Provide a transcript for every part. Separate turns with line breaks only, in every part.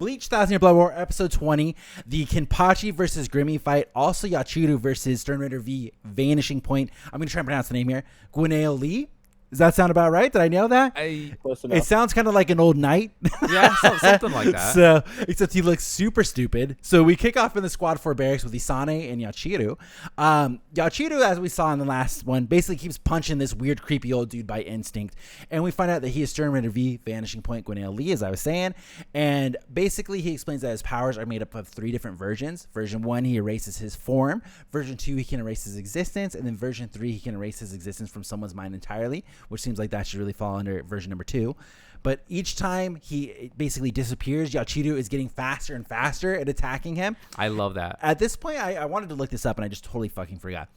Bleach Thousand-Year Blood War, episode 20, the Kenpachi versus Gremmy fight, also Yachiru versus Stern Ritter V, Vanishing Point. I'm going to try and pronounce the name here. Guineo Lee. Does that sound about right? Did I nail that? It sounds kind of like an old knight.
Yeah, something like that.
So, except he looks super stupid. So we kick off in the Squad 4 barracks with Isane and Yachiru. Yachiru, as we saw in the last one, basically keeps punching this weird, creepy old dude by instinct. And we find out that he is Stern Ritter V, Vanishing Point, Guineo Lee, as I was saying. And basically, he explains that his powers are made up of 3 different versions. Version 1, he erases his form. Version 2, he can erase his existence. And then version 3, he can erase his existence from someone's mind entirely, which seems like that should really fall under version number 2. But each time he basically disappears, Yachiru is getting faster and faster at attacking him.
I love that.
At this point, I wanted to look this up and I just totally fucking forgot.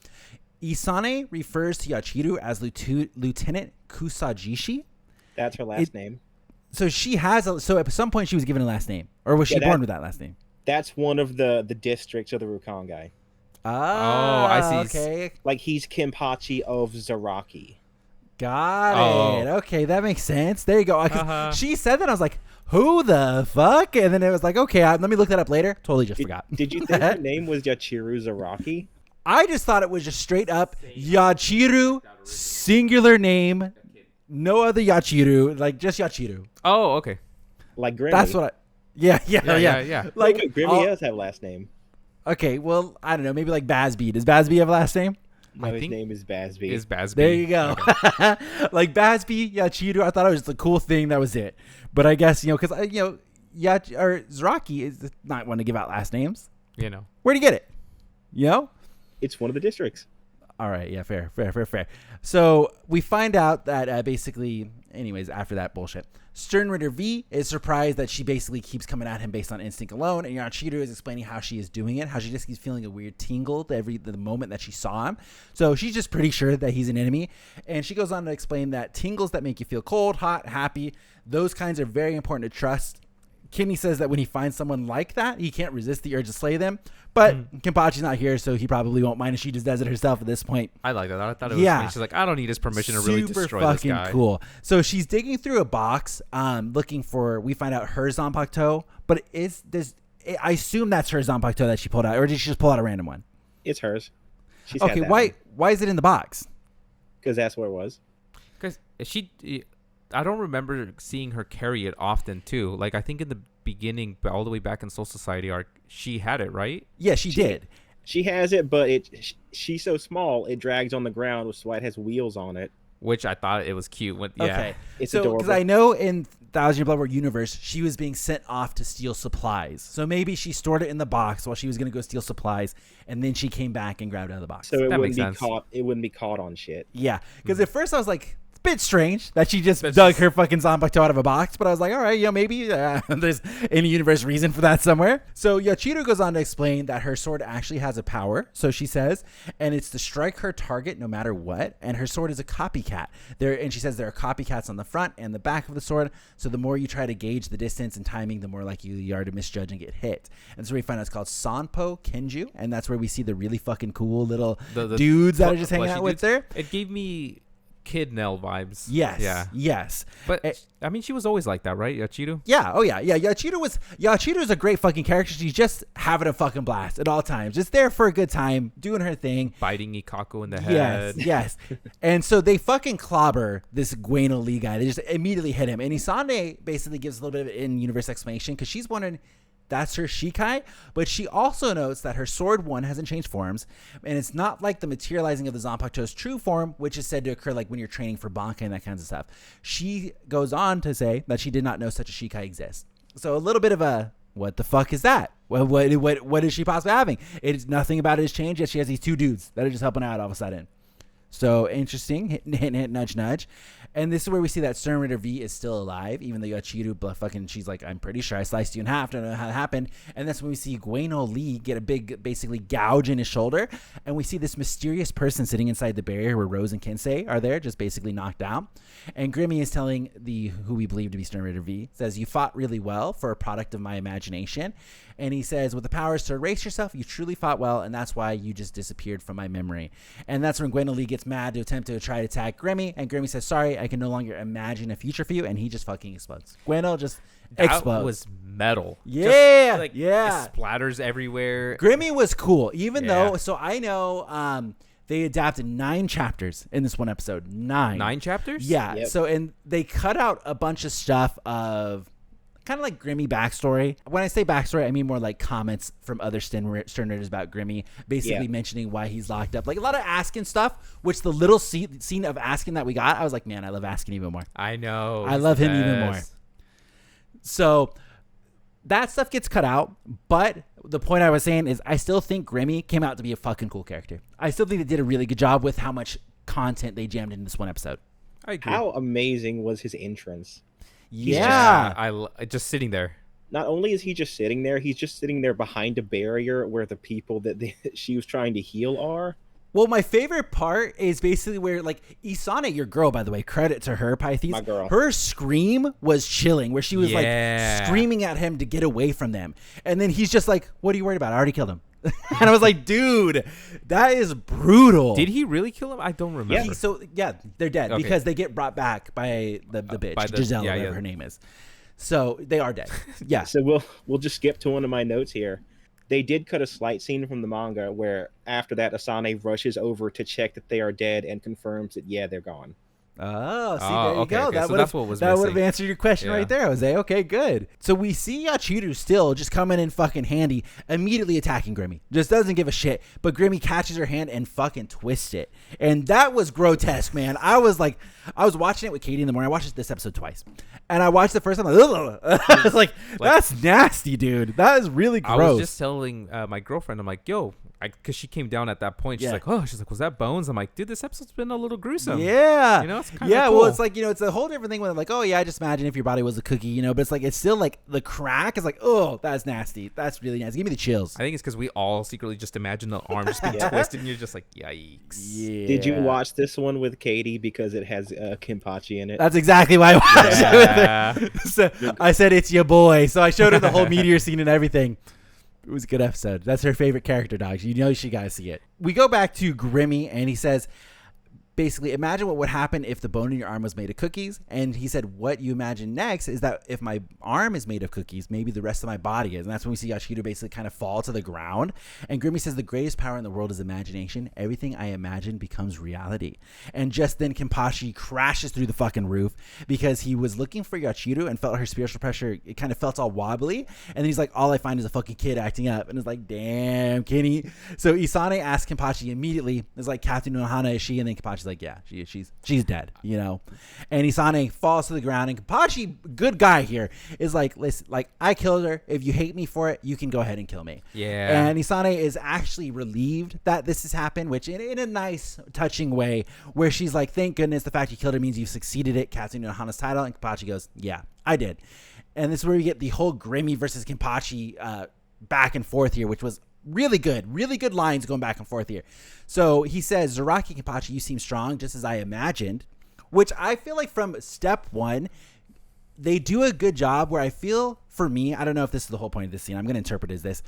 Isane refers to Yachiru as Lieutenant Kusajishi.
That's her last name.
So she has so at some point she was given a last name, or was she born with that last name?
That's one of the districts of the Rukongai.
Oh,
I see.
Okay.
Like he's Kenpachi of Zaraki.
Got it. Okay, that makes sense. There you go. She said that, I was like, who the fuck? And then it was like, okay, let me look that up later. Totally just forgot.
Did you think her name was Yachiru Zaraki?
I just thought it was just straight up Yachiru, singular name, no other Yachiru, like just Yachiru.
Oh, okay.
Like Gremmy.
That's what Yeah.
Like Gremmy does have a last name.
Okay, well, I don't know, maybe like Bazby. Does Bazby have a last name?
No, his name is Bazby.
There you go. Okay. Like Bazby, Yachiru, I thought it was the cool thing. That was it. But I guess, because, Zaraki is not one to give out last names. Where'd you get it?
It's one of the districts.
All right. Yeah, fair. So we find out that basically, anyways, after that bullshit, Stern Ritter V is surprised that she basically keeps coming at him based on instinct alone, and Yachiru is explaining how she is doing it, how she just keeps feeling a weird tingle the moment that she saw him. So she's just pretty sure that he's an enemy, and she goes on to explain that tingles that make you feel cold, hot, happy, those kinds are very important to trust. Kenny says that when he finds someone like that, he can't resist the urge to slay them. But Kenpachi's not here, so he probably won't mind if she just does it herself at this point.
I like that. I thought it was funny. She's like, I don't need his permission to really destroy this guy.
Super fucking cool. So she's digging through a box, looking for, we find out her Zanpakuto, but I assume that's her Zanpakuto that she pulled out, or did she just pull out a random one?
It's hers. She's
okay, why is it in the box?
Because that's where it was.
Because I don't remember seeing her carry it often, too. Like, I think in the beginning, all the way back in Soul Society arc, she had it, right?
Yeah, she did.
She has it, but she's so small, it drags on the ground, which is why it has wheels on it.
Which I thought it was cute.
Okay.
It's adorable.
Because I know in Thousand-Year Blood War universe, she was being sent off to steal supplies. So maybe she stored it in the box while she was going to go steal supplies, and then she came back and grabbed it out of the box.
So it wouldn't be caught on shit.
Yeah, because at first I was like, bit strange that she just dug her fucking Zanpakuto out of a box, but I was like, all right, maybe there's any universe reason for that somewhere. So Yachiru goes on to explain that her sword actually has a power, so she says, and it's to strike her target no matter what, and her sword is a copycat. And she says there are copycats on the front and the back of the sword, so the more you try to gauge the distance and timing, the more likely you are to misjudge and get hit. And so we find out it's called Sanpo Kenju, and that's where we see the really fucking cool little dudes that are just hanging out with her.
It gave me Kid Nell vibes.
Yes.
Yeah.
Yes.
But I mean, she was always like that, right, Yachiru?
Yeah. Oh yeah. Yeah. Yachiru's a great fucking character. She's just having a fucking blast at all times. Just there for a good time, doing her thing.
Biting Ikako in the head.
Yes. And so they fucking clobber this Guineo Lee guy. They just immediately hit him. And Isane basically gives a little bit of in-universe explanation because she's wondering, that's her Shikai, but she also notes that her sword one hasn't changed forms, and it's not like the materializing of the Zanpakuto's true form, which is said to occur like when you're training for Bankai and that kinds of stuff. She goes on to say that she did not know such a Shikai exists. So a little bit of a, what the fuck is that? Well, what is she possibly having? It's nothing about it has changed, yet she has these 2 dudes that are just helping out all of a sudden. So interesting, hint, nudge, nudge. And this is where we see that Stern Ritter V is still alive, even though Yachiru she's like, I'm pretty sure I sliced you in half. Don't know how it happened. And that's when we see Guineo Lee get a big, basically gouge in his shoulder. And we see this mysterious person sitting inside the barrier where Rose and Kensei are there, just basically knocked out. And Gremmy is telling who we believe to be Stern Ritter V, says, you fought really well for a product of my imagination. And he says, with the powers to erase yourself, you truly fought well, and that's why you just disappeared from my memory. And that's when Guineo Lee gets gets mad to attempt to try to attack Gremmy, and Gremmy says, sorry, I can no longer imagine a future for you, and he just fucking explodes. Gweno just explodes.
That was metal.
Yeah,
Just,
yeah.
It splatters everywhere.
Gremmy was cool, even though, so I know they adapted 9 chapters in this one episode. 9.
9 chapters?
Yeah,
Yep.
so, and they cut out a bunch of stuff of kind of like Gremmy backstory. When I say backstory, I mean more like comments from other Sterners about Gremmy, basically mentioning why he's locked up. Like a lot of Askin stuff, which the little scene of Askin that we got, I was like, man, I love Askin even more.
I know.
I love him even more. So that stuff gets cut out, but the point I was saying is I still think Gremmy came out to be a fucking cool character. I still think they did a really good job with how much content they jammed in this one episode.
I agree.
How amazing was his entrance?
Yeah.
Just sitting there.
Not only is he just sitting there, he's just sitting there behind a barrier where the people that she was trying to heal are.
Well, my favorite part is basically where, like, Isane, your girl, by the way, credit to her, Pythes.
My girl.
Her scream was chilling, where she was, like, screaming at him to get away from them. And then he's just like, what are you worried about? I already killed him. And I was like, dude, that is brutal.
Did he really kill him? I don't remember.
Yeah, they're dead because they get brought back by the bitch,
by the-
Giselle,
yeah,
whatever
yeah.
her name is. So they are dead. Yeah.
So we'll just skip to one of my notes here. They did cut a slight scene from the manga where after that Asane rushes over to check that they are dead and confirms that they're gone.
Oh, see,
Oh,
there you
okay,
go.
okay.
That
So
would
that's what was
that would have
missing.
answered your question right there, Jose. Okay, good. So we see Yachiru still just coming in fucking handy, immediately attacking Gremmy. Just doesn't give a shit. But Gremmy catches her hand and fucking twists it. And that was grotesque, man. I was watching it with Katie in the morning. I watched this episode twice. And I watched the first time, I was like, that's nasty, dude. That is really gross.
I was just telling my girlfriend, I'm like, yo, because she came down at that point. She's like, was that bones? I'm like, dude, this episode's been a little gruesome.
Yeah.
You know, it's kind of
well,
cool.
it's like, it's a whole different thing when like, oh, yeah, I just imagine if your body was a cookie, but it's like, it's still like the crack is like, oh, that's nasty. That's really nasty. Give me the chills.
I think it's because we all secretly just imagine the arm just being twisted and you're just like, yikes.
Yeah.
Did you watch this one with Katie because it has Kenpachi in it?
That's exactly why I watched it with her. So I said, it's your boy. So I showed her the whole meteor scene and everything. It was a good episode. That's her favorite character, dog. You know she got to see it. We go back to Gremmy, and he says, basically, imagine what would happen if the bone in your arm was made of cookies. And he said, what you imagine next is that if my arm is made of cookies, maybe the rest of my body is. And that's when we see Yachiru basically kind of fall to the ground. And Gremmy says, the greatest power in the world is imagination. Everything I imagine becomes reality. And just then Kenpachi crashes through the fucking roof because he was looking for Yachiru and felt her spiritual pressure. It kind of felt all wobbly. And then he's like, all I find is a fucking kid acting up. And it's like, damn, Kenny. So Isane asks Kenpachi immediately, it's like, Captain Nohana, is she? And then Kenpachi's like, yeah, she's dead, And Isane falls to the ground, and Kenpachi, good guy here, is like, listen, like, I killed her. If you hate me for it, you can go ahead and kill me.
Yeah.
And Isane is actually relieved that this has happened, which in a nice, touching way, where she's like, thank goodness the fact you killed her means you've succeeded at Captain Nohana's title. And Kenpachi goes, yeah, I did. And this is where we get the whole Gremmy versus Kenpachi back and forth here, which was really good lines going back and forth here. So he says, Zaraki Kenpachi, you seem strong, just as I imagined, which I feel like from step one, they do a good job where I feel, for me, I don't know if this is the whole point of this scene, I'm going to interpret it as this,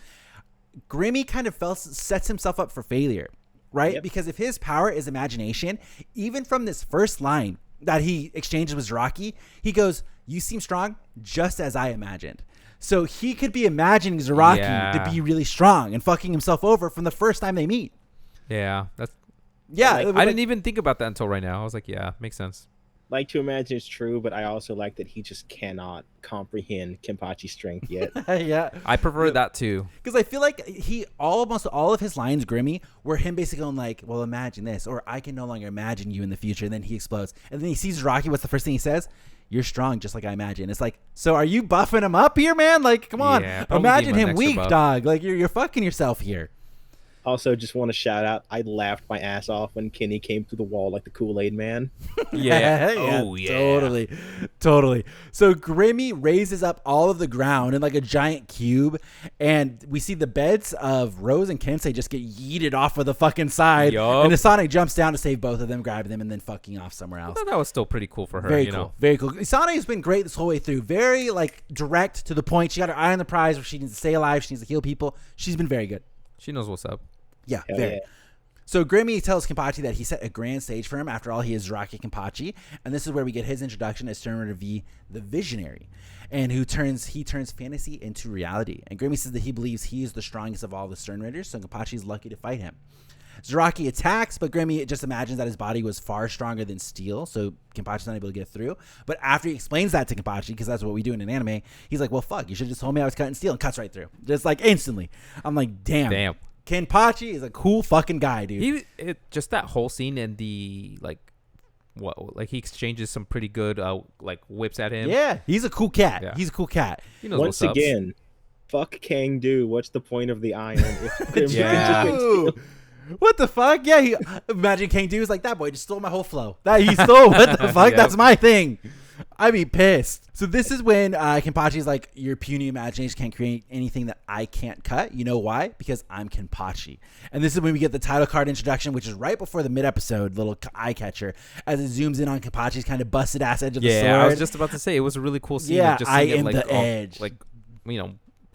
Gremmy kind of sets himself up for failure, right? Yep. Because if his power is imagination, even from this first line that he exchanges with Zaraki, he goes, you seem strong, just as I imagined. So he could be imagining Zaraki to be really strong and fucking himself over from the first time they meet.
Yeah, that's.
Yeah,
I didn't even think about that until right now. I was like, yeah, makes sense.
Like to imagine it's true, but I also like that he just cannot comprehend Kenpachi's strength yet.
Yeah,
I prefer that too.
Because I feel like almost all of his lines, Gremmy, were him basically going like, well, imagine this, or I can no longer imagine you in the future. And then he explodes. And then he sees Zaraki. What's the first thing he says? You're strong, just like I imagine. It's like, so are you buffing him up here, man? Like, come on.
Yeah,
imagine him weak,
buff.
dog. Like, you're fucking yourself here.
Also, just want to shout out, I laughed my ass off when Kenny came through the wall like the Kool-Aid man.
Yeah.
Oh, yeah. Totally. So Gremmy raises up all of the ground in like a giant cube, and we see the beds of Rose and Kensei just get yeeted off of the fucking side.
Yup.
And Asane jumps down to save both of them, grab them, and then fucking off somewhere else.
I thought that was still pretty cool for her.
Very cool. Very cool. Asane has been great this whole way through. Very like direct to the point. She got her eye on the prize where she needs to stay alive. She needs to heal people. She's been very good.
She knows what's up.
Yeah,
Hell
very.
yeah.
So Gremmy tells Kenpachi that he set a grand stage for him. After all, he is Zaraki Kenpachi, and this is where we get his introduction as Stern Rider V, the Visionary, and he turns fantasy into reality. And Gremmy says that he believes he is the strongest of all the Stern Riders, so Kenpachi is lucky to fight him. Zaraki attacks, but Gremmy just imagines that his body was far stronger than steel, so Kenpachi's not able to get through. But after he explains that to Kenpachi, because that's what we do in an anime, he's like, well, fuck, you should have just told me I was cutting steel, and cuts right through. Just like instantly. I'm like, damn. Kenpachi is a cool fucking guy, dude.
Just that whole scene and the he exchanges some pretty good whips at him.
Yeah, he's a cool cat.
Yeah.
He's a cool cat.
He knows
Once
what's
again, fuck Kang-Do. What's the point of the iron?
Dude, what the fuck? Yeah, imagine Kang-Do is like, that boy just stole my whole flow. He stole what the fuck? Yep. That's my thing. I'd be pissed. So this is when Kenpachi's like, your puny imagination can't create anything that I can't cut. You know why? Because I'm Kenpachi. And this is when we get the title card introduction, which is right before the mid-episode, little eye catcher, as it zooms in on Kenpachi's kind of busted ass edge of the sword.
Yeah, I was just about to say, it was a really cool scene.
Yeah,
just
I
seeing
am
it,
the edge.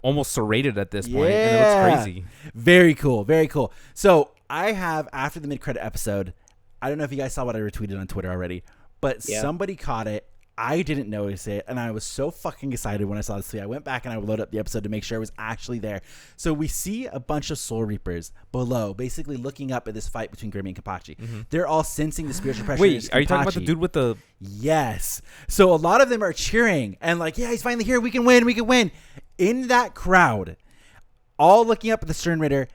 Almost serrated at this point, and it looks crazy.
Very cool, very cool. So I have, after the mid-credit episode, I don't know if you guys saw what I retweeted on Twitter already, but somebody caught it. I didn't notice it, and I was so fucking excited when I saw this tweet. I went back and I loaded up the episode to make sure it was actually there. So we see a bunch of Soul Reapers below, basically looking up at this fight between Gremmy and Kenpachi. Mm-hmm. They're all sensing the spiritual pressure.
Wait, are you talking about the dude with the...
Yes. So a lot of them are cheering and like, yeah, he's finally here. We can win. We can win. In that crowd, all looking up at the Stern Ritter,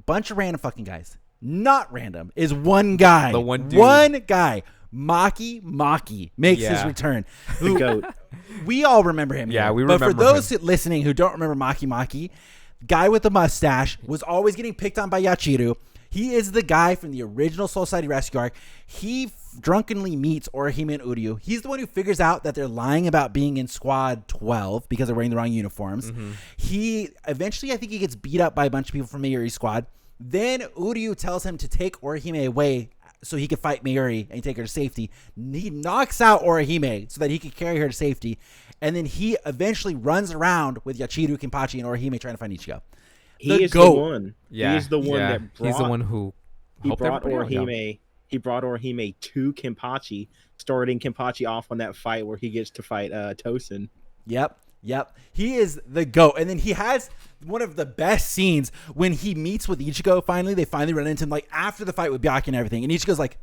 bunch of random fucking guys. Not random, is one guy.
The one dude.
One guy. Maki makes his return.
The GOAT.
We all remember him.
Yeah,
here.
we remember
But for those listening who don't remember Maki, guy with the mustache, was always getting picked on by Yachiru. He is the guy from the original Soul Society Rescue arc. He drunkenly meets Orihime and Uryu. He's the one who figures out that they're lying about being in Squad 12 because they're wearing the wrong uniforms. Mm-hmm. He eventually, I think he gets beat up by a bunch of people from Mayuri's squad. Then Uryu tells him to take Orihime away so he could fight Mayuri and take her to safety. He knocks out Orihime so that he could carry her to safety. And then he eventually runs around with Yachiru, Kenpachi, and Orihime trying to find Ichigo.
He is the one.
Yeah.
He is the one that brought...
He's the one who...
He brought Orihime... He brought Orihime to Kenpachi, starting Kenpachi off on that fight where he gets to fight Tosin.
Yep. He is the GOAT. And then he has one of the best scenes when he meets with Ichigo finally. They finally run into him like after the fight with Byakuya and everything. And Ichigo's like,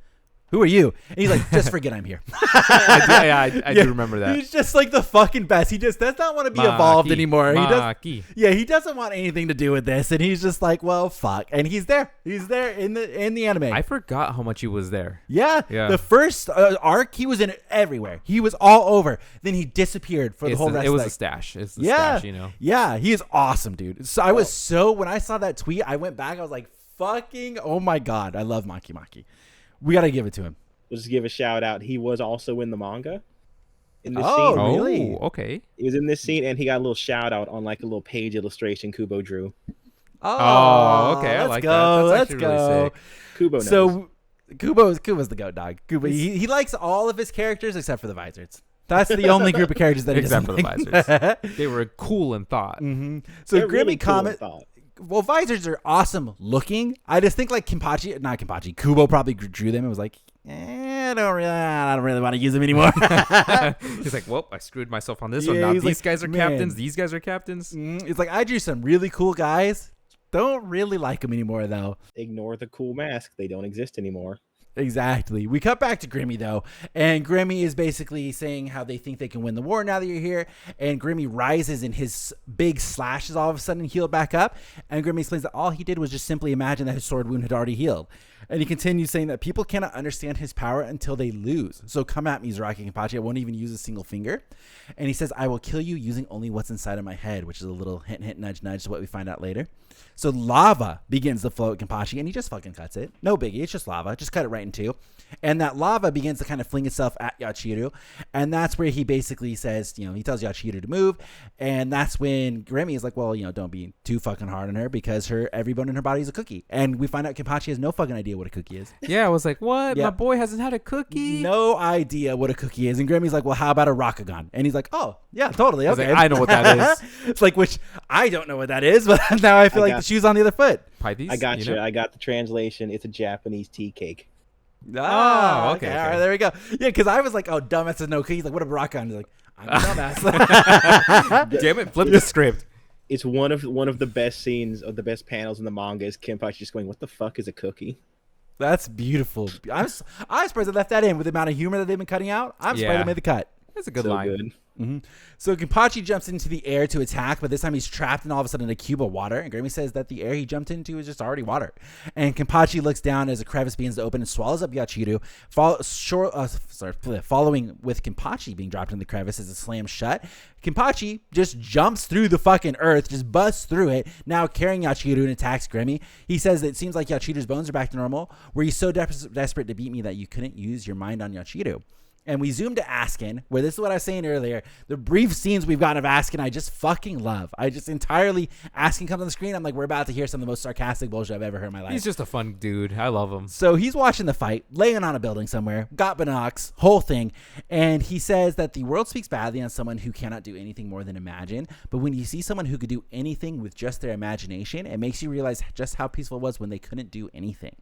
who are you? And he's like, just forget I'm here.
I do remember that.
He's just like the fucking best. He just does not want to be evolved anymore. He doesn't want anything to do with this. And he's just like, well, fuck. And he's there. He's there in the anime.
I forgot how much he was there.
Yeah. The first arc, he was in everywhere. He was all over. Then he disappeared for the whole rest of it.
It was a stash. It's the stash, you know.
Yeah, he is awesome, dude. So when I saw that tweet, I went back. I was like, fucking, oh my God. I love Maki. We got to give it to him.
We'll just give a shout out. He was also in the manga. In this
scene.
Oh,
really?
Okay.
He was in this scene, and he got a little shout out on like a little page illustration Kubo drew.
Oh, okay. I like that.
Let's go.
Really sick. Kubo knows.
So Kubo's the GOAT dog. Kubo, he likes all of his characters except for the Visors. That's the only group of characters that he doesn't
except for the Visors. They were cool in thought.
Mm-hmm. So
They're
Grimmy
really cool
comment. Well, Visors are awesome looking. I just think like Kubo probably drew them and was like, I don't really want to use them anymore.
He's like, well, I screwed myself on this one. Now these guys are captains. These guys are captains.
It's like, I drew some really cool guys. Don't really like them anymore, though.
Ignore the cool mask. They don't exist anymore.
Exactly. We cut back to Grimmy, though, and Grimmy is basically saying how they think they can win the war now that you're here, and Grimmy rises and his big slashes all of a sudden healed back up, and Grimmy explains that all he did was just simply imagine that his sword wound had already healed. And he continues saying that people cannot understand his power until they lose. So come at me, Zaraki Kenpachi. I won't even use a single finger. And he says, I will kill you using only what's inside of my head, which is a little hint, nudge, to what we find out later. So lava begins to flow at Kenpachi, and he just fucking cuts it. No biggie. It's just lava. Just cut it right in two. And that lava begins to kind of fling itself at Yachiru. And that's where he basically says, he tells Yachiru to move. And that's when Gremmy is like, well, don't be too fucking hard on her because every bone in her body is a cookie. And we find out Kenpachi has no fucking idea what a cookie is.
Yeah, I was like, what?
Yeah.
My boy hasn't had a cookie?
No idea what a cookie is. And Gremmy's like, well, how about a Rakugan? And he's like, oh, yeah, totally. Okay.
I know what that is.
It's like, which I don't know what that is, but now I feel like the shoe's on the other foot.
Pythes,
I got you. I got the translation. It's a Japanese tea cake.
Oh,
okay.
All right, there we go. Yeah, because I was like, oh, dumbass is no cookies. Like, what a Rakugan? He's like, I'm a dumbass.
Damn it, flip the script.
It's one of the best scenes of the best panels in the manga is Kenpachi just going, what the fuck is a cookie?
That's beautiful. I'm surprised they left that in with the amount of humor that they've been cutting out. I'm surprised they made the cut.
That's a good
So
line.
good.
Mm-hmm. So Kenpachi jumps into the air to attack, but this time he's trapped in all of a sudden a cube of water. And Gremmy says that the air he jumped into is just already water. And Kenpachi looks down as a crevice begins to open and swallows up Yachiru, following with Kenpachi being dropped in the crevice as it slams shut. Kenpachi just jumps through the fucking earth, just busts through it, now carrying Yachiru and attacks Gremmy. He says that it seems like Yachiru's bones are back to normal. Were you so desperate to beat me that you couldn't use your mind on Yachiru? And we zoom to Askin, where this is what I was saying earlier. The brief scenes we've gotten of Askin, I just fucking love. I just entirely, Askin comes on the screen, I'm like, we're about to hear some of the most sarcastic bullshit I've ever heard in my life.
He's just a fun dude. I love him.
So he's watching the fight, laying on a building somewhere, got binocs, whole thing. And he says that the world speaks badly on someone who cannot do anything more than imagine. But when you see someone who could do anything with just their imagination, it makes you realize just how peaceful it was when they couldn't do anything.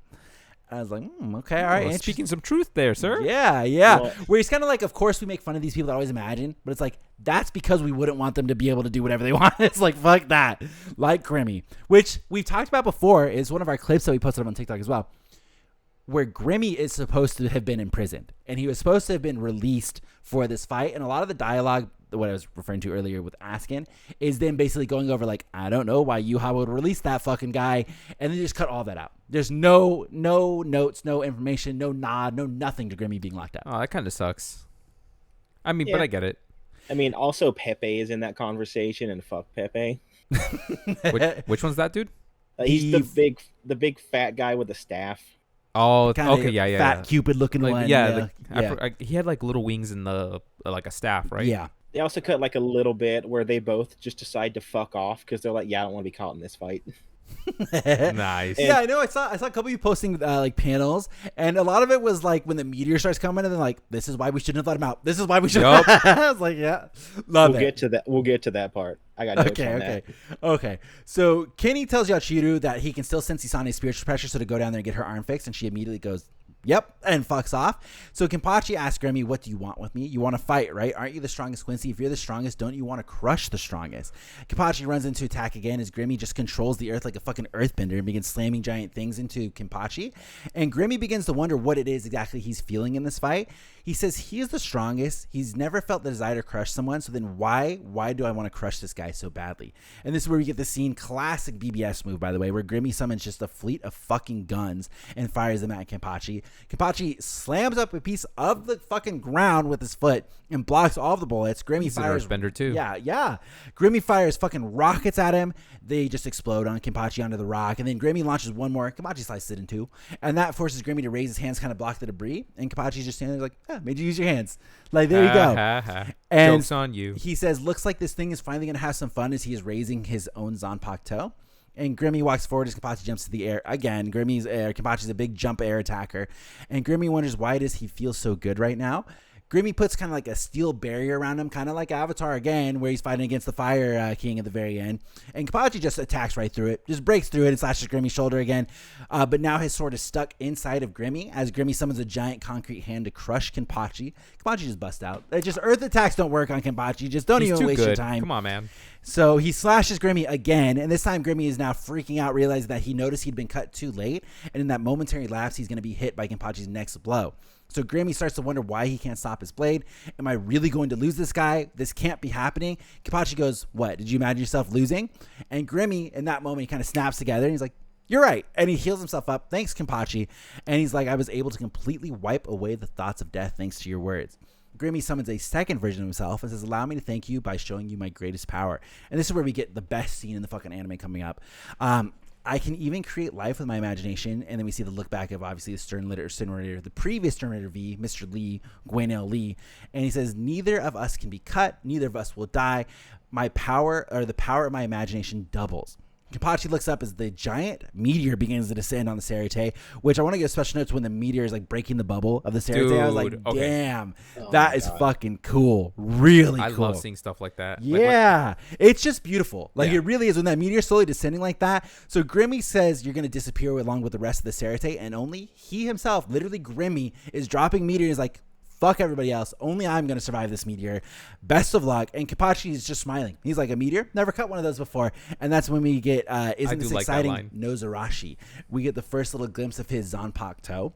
I was like, okay, all right.
Speaking some truth there, sir.
Yeah. Well, where he's kind of like, of course we make fun of these people that always imagine, but it's like, that's because we wouldn't want them to be able to do whatever they want. It's like, fuck that. Like Gremmy, which we've talked about before, is one of our clips that we posted up on TikTok as well, where Gremmy is supposed to have been imprisoned. And he was supposed to have been released for this fight. And a lot of the dialogue, what I was referring to earlier with Askin, is then basically going over like, I don't know why Yuha would release that fucking guy, and then just cut all that out. There's no notes, no information, no nod, no nothing to Gremmy being locked up.
Oh, that kind of sucks. I mean,
Yeah.
but I get it.
I mean, also Pepe is in that conversation, and fuck Pepe.
Which one's that dude?
He's the big fat guy with the staff.
Oh,
Kinda
okay, yeah.
Fat Cupid looking
Like,
one.
yeah, he had like little wings in the like a staff, right?
Yeah.
They also cut like a little bit where they both just decide to fuck off because they're like, yeah, I don't want to be caught in this fight.
Nice.
Yeah, I know. I saw a couple of you posting like panels, and a lot of it was like when the meteor starts coming, and then like, this is why we shouldn't have let him out. This is why we should.
Yup.
I was like, yeah, love
We'll
it.
get to that. We'll get to that part. I got notes on that.
Okay. So Kenny tells Yachiru that he can still sense Isane's spiritual pressure, so to go down there and get her arm fixed, and she immediately goes, yep, and fucks off. So Kenpachi asks Gremmy, what do you want with me? You want to fight, right? Aren't you the strongest, Quincy? If you're the strongest, don't you want to crush the strongest? Kenpachi runs into attack again as Gremmy just controls the earth like a fucking earthbender and begins slamming giant things into Kenpachi. And Gremmy begins to wonder what it is exactly he's feeling in this fight. He says he is the strongest. He's never felt the desire to crush someone. So then why do I want to crush this guy so badly? And this is where we get the scene, classic BBS move, by the way, where Gremmy summons just a fleet of fucking guns and fires them at Kenpachi. Kenpachi slams up a piece of the fucking ground with his foot and blocks all of the bullets. Gremmy fires.
He's an earthbender too.
Yeah. Gremmy fires fucking rockets at him. They just explode on Kenpachi onto the rock. And then Gremmy launches one more. Kenpachi slices it in two. And that forces Gremmy to raise his hands, kind of block the debris. And Kenpachi's just standing there like, made you use your hands. Like, there you go. And
joke's on you.
He says, looks like this thing is finally going to have some fun as he is raising his own Zanpakuto toe. And Gremmy walks forward as Kenpachi jumps to the air. Again, Kenpachi's a big jump air attacker. And Gremmy wonders why does he feel so good right now. Gremmy puts kind of like a steel barrier around him, kind of like Avatar again, where he's fighting against the Fire King at the very end. And Kenpachi just attacks right through it, just breaks through it and slashes Gremmy's shoulder again. But now his sword is stuck inside of Gremmy as Gremmy summons a giant concrete hand to crush Kenpachi. Kenpachi just busts out. Earth attacks don't work on Kenpachi. Just don't even waste your time.
Come on, man.
So he slashes Gremmy again, and this time Gremmy is now freaking out, realizing that he noticed he'd been cut too late, and in that momentary lapse, he's going to be hit by Kenpachi's next blow. So Gremmy starts to wonder why he can't stop his blade. Am I really going to lose this guy? This can't be happening. Kenpachi goes, what? Did you imagine yourself losing? And Gremmy, in that moment, he kind of snaps together, and he's like, you're right. And he heals himself up. Thanks, Kenpachi. And he's like, I was able to completely wipe away the thoughts of death thanks to your words. Gremmy summons a second version of himself and says, allow me to thank you by showing you my greatest power. And this is where we get the best scene in the fucking anime coming up. I can even create life with my imagination. And then we see the look back of obviously the stern narrator, the previous stern narrator V, Mr. Lee, Gwaynell Lee. And he says, neither of us can be cut. Neither of us will die. My power, or the power of my imagination, doubles. Kenpachi looks up as the giant meteor begins to descend on the Sarate, which I want to give special notes when the meteor is like breaking the bubble of the Sarate. I was like, damn, that is fucking cool. Really cool.
I love seeing stuff like that.
Yeah. It's just beautiful. Like it really is when that meteor is slowly descending like that. So Gremmy says you're going to disappear along with the rest of the Sarate, and only he himself, literally Gremmy, is dropping meteors like, fuck everybody else. Only I'm going to survive this meteor. Best of luck. And Kenpachi is just smiling. He's like, a meteor? Never cut one of those before. And that's when we get, isn't this exciting? Nozarashi. We get the first little glimpse of his Zanpaku toe.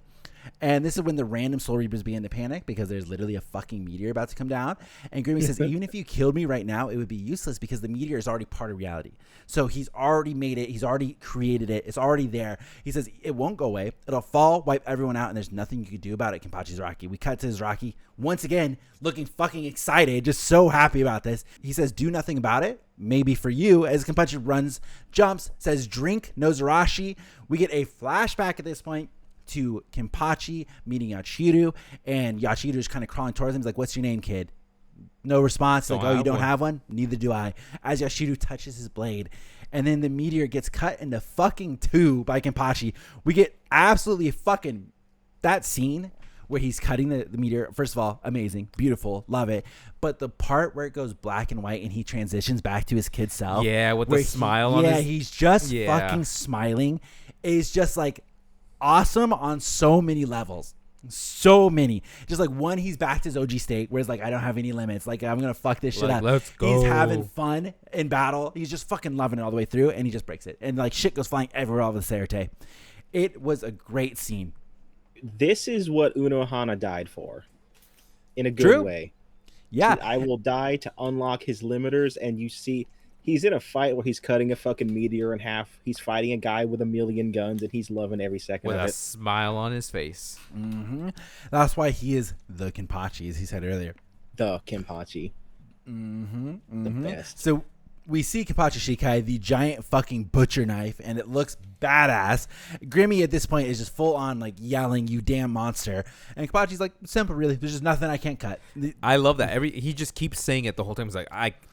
And this is when the random Soul Reapers begin to panic because there's literally a fucking meteor about to come down. And Gremmy says, even if you killed me right now, it would be useless because the meteor is already part of reality. So he's already made it. He's already created it. It's already there. He says, it won't go away. It'll fall, wipe everyone out, and there's nothing you can do about it, Kenpachi Zaraki. We cut to Zaraki once again, looking fucking excited, just so happy about this. He says, do nothing about it. Maybe for you, as Kenpachi runs, jumps, says, drink, Nozarashi. We get a flashback at this point to Kenpachi meeting Yachiru, and Yachiru is kind of crawling towards him. He's like, what's your name, kid? No response. Like, oh, you don't have one? Neither do I. As Yachiru touches his blade, and then the meteor gets cut into fucking two by Kenpachi. We get absolutely fucking that scene where he's cutting the meteor. First of all, amazing, beautiful, love it. But the part where it goes black and white and he transitions back to his kid self.
Yeah, with the smile on his...
Yeah, he's just fucking smiling. It's just like awesome on so many levels. So many. Just like one, he's back to his OG state where it's like, I don't have any limits. Like, I'm going to fuck this shit up.
Let's go.
He's having fun in battle. He's just fucking loving it all the way through, and he just breaks it. And like shit goes flying everywhere all over the Sarate. It was a great scene.
This is what Unohana died for. In a good way.
Yeah.
I will die to unlock his limiters, and you see... He's in a fight where he's cutting a fucking meteor in half. He's fighting a guy with 1,000,000 guns, and he's loving every second of it.
With a smile on his face.
Mm-hmm. That's why he is the Kenpachi, as he said earlier.
The Kenpachi.
Mm-hmm.
The best.
So we see Kenpachi Shikai, the giant fucking butcher knife, and it looks badass. Gremmy at this point is just full on like yelling, "You damn monster!" And Kenpachi's like, "Simple, really. There's just nothing I can't cut."
I love that. He just keeps saying it the whole time. He's like,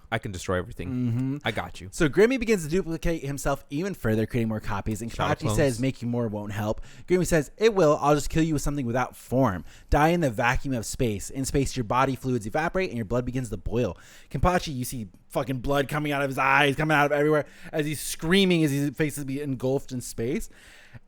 I can destroy everything. Mm-hmm. I got you.
So Gremmy begins to duplicate himself even further, creating more copies. And Kenpachi says, making more won't help. Gremmy says, it will. I'll just kill you with something without form. Die in the vacuum of space. In space, your body fluids evaporate and your blood begins to boil. Kenpachi, you see fucking blood coming out of his eyes, coming out of everywhere as he's screaming as his face is being engulfed in space.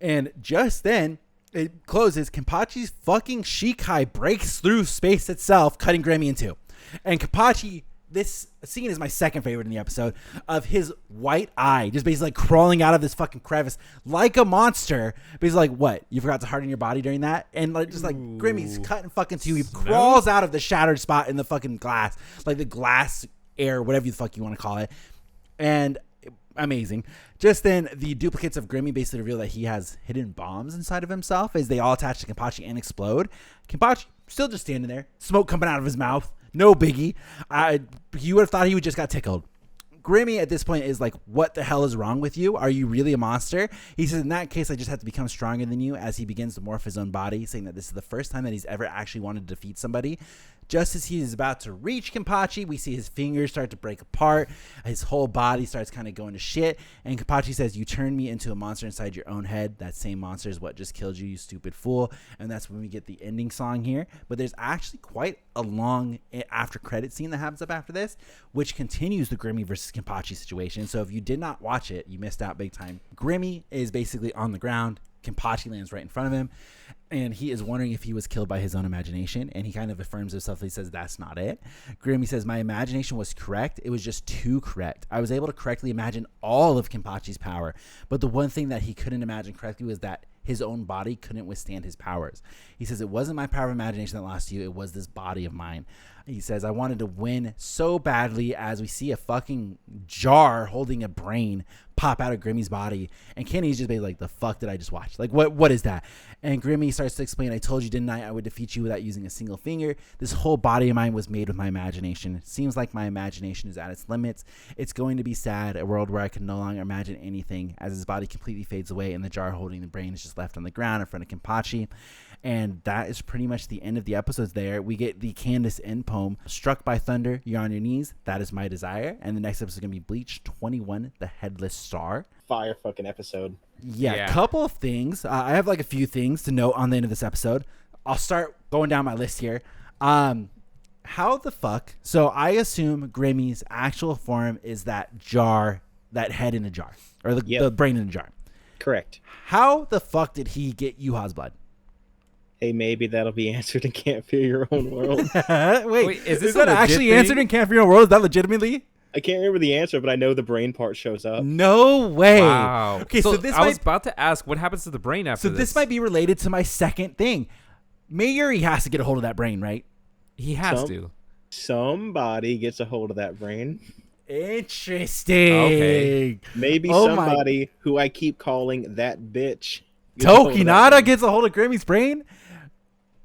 And just then, it closes. Kenpachi's fucking Shikai breaks through space itself, cutting Gremmy in two. And Kenpachi... This scene is my second favorite in the episode, of his white eye just basically like crawling out of this fucking crevice like a monster. But he's like, what? You forgot to harden your body during that? And like just like Grimmy's cutting fucking to you. He crawls out of the shattered spot in the fucking glass, like the glass air, whatever the fuck you want to call it. And amazing. Just then, the duplicates of Gremmy basically reveal that he has hidden bombs inside of himself as they all attach to Kenpachi and explode. Kenpachi still just standing there, smoke coming out of his mouth. No biggie. You would have thought he just got tickled. Gremmy at this point is like, what the hell is wrong with you? Are you really a monster? He says, in that case, I just have to become stronger than you, as he begins to morph his own body, saying that this is the first time that he's ever actually wanted to defeat somebody. Just as he is about to reach Kenpachi, we see his fingers start to break apart. His whole body starts kind of going to shit. And Kenpachi says, you turned me into a monster inside your own head. That same monster is what just killed you, you stupid fool. And that's when we get the ending song here. But there's actually quite a long after credit scene that happens up after this, which continues the Gremmy versus Kenpachi situation. So if you did not watch it, you missed out big time. Gremmy is basically on the ground. Kenpachi lands right in front of him, and he is wondering if he was killed by his own imagination, and he kind of affirms himself. He says, that's not it. Gremmy says, my imagination was correct. It was just too correct. I was able to correctly imagine all of Kenpachi's power, but the one thing that he couldn't imagine correctly was that his own body couldn't withstand his powers. He says, it wasn't my power of imagination that lost you. It was this body of mine. He says, I wanted to win so badly, as we see a fucking jar holding a brain pop out of Grimmy's body. And Kenny's just basically like, the fuck did I just watch? Like, what is that? And Gremmy starts to explain, I told you, didn't I would defeat you without using a single finger. This whole body of mine was made with my imagination. It seems like my imagination is at its limits. It's going to be sad, a world where I can no longer imagine anything, as his body completely fades away and the jar holding the brain is just left on the ground in front of Kenpachi. And that is pretty much the end of the episodes there. We get the Candace end poem, Struck by Thunder, You're on Your Knees, That is My Desire. And the next episode is going to be Bleach 21, The Headless Star.
Fire fucking episode.
Yeah, couple of things. I have like a few things to note on the end of this episode. I'll start going down my list here. How the fuck? So I assume Gremmy's actual form is that jar, that head in a jar, or the brain in a jar.
Correct.
How the fuck did he get Yuha's blood?
Hey, maybe that'll be answered in Can't Fear Your Own World.
Wait, is that actually answered in Can't Fear Your Own World? Is that legitimately?
I can't remember the answer, but I know the brain part shows up.
No way.
Wow.
Okay, so this
I was about to ask, what happens to the brain after this?
So this might be related to my second thing. Mayuri has to get a hold of that brain, right?
He has to.
Somebody gets a hold of that brain.
Interesting.
Okay.
Maybe somebody who I keep calling that bitch.
Tokinada gets a hold of Gremmy's brain?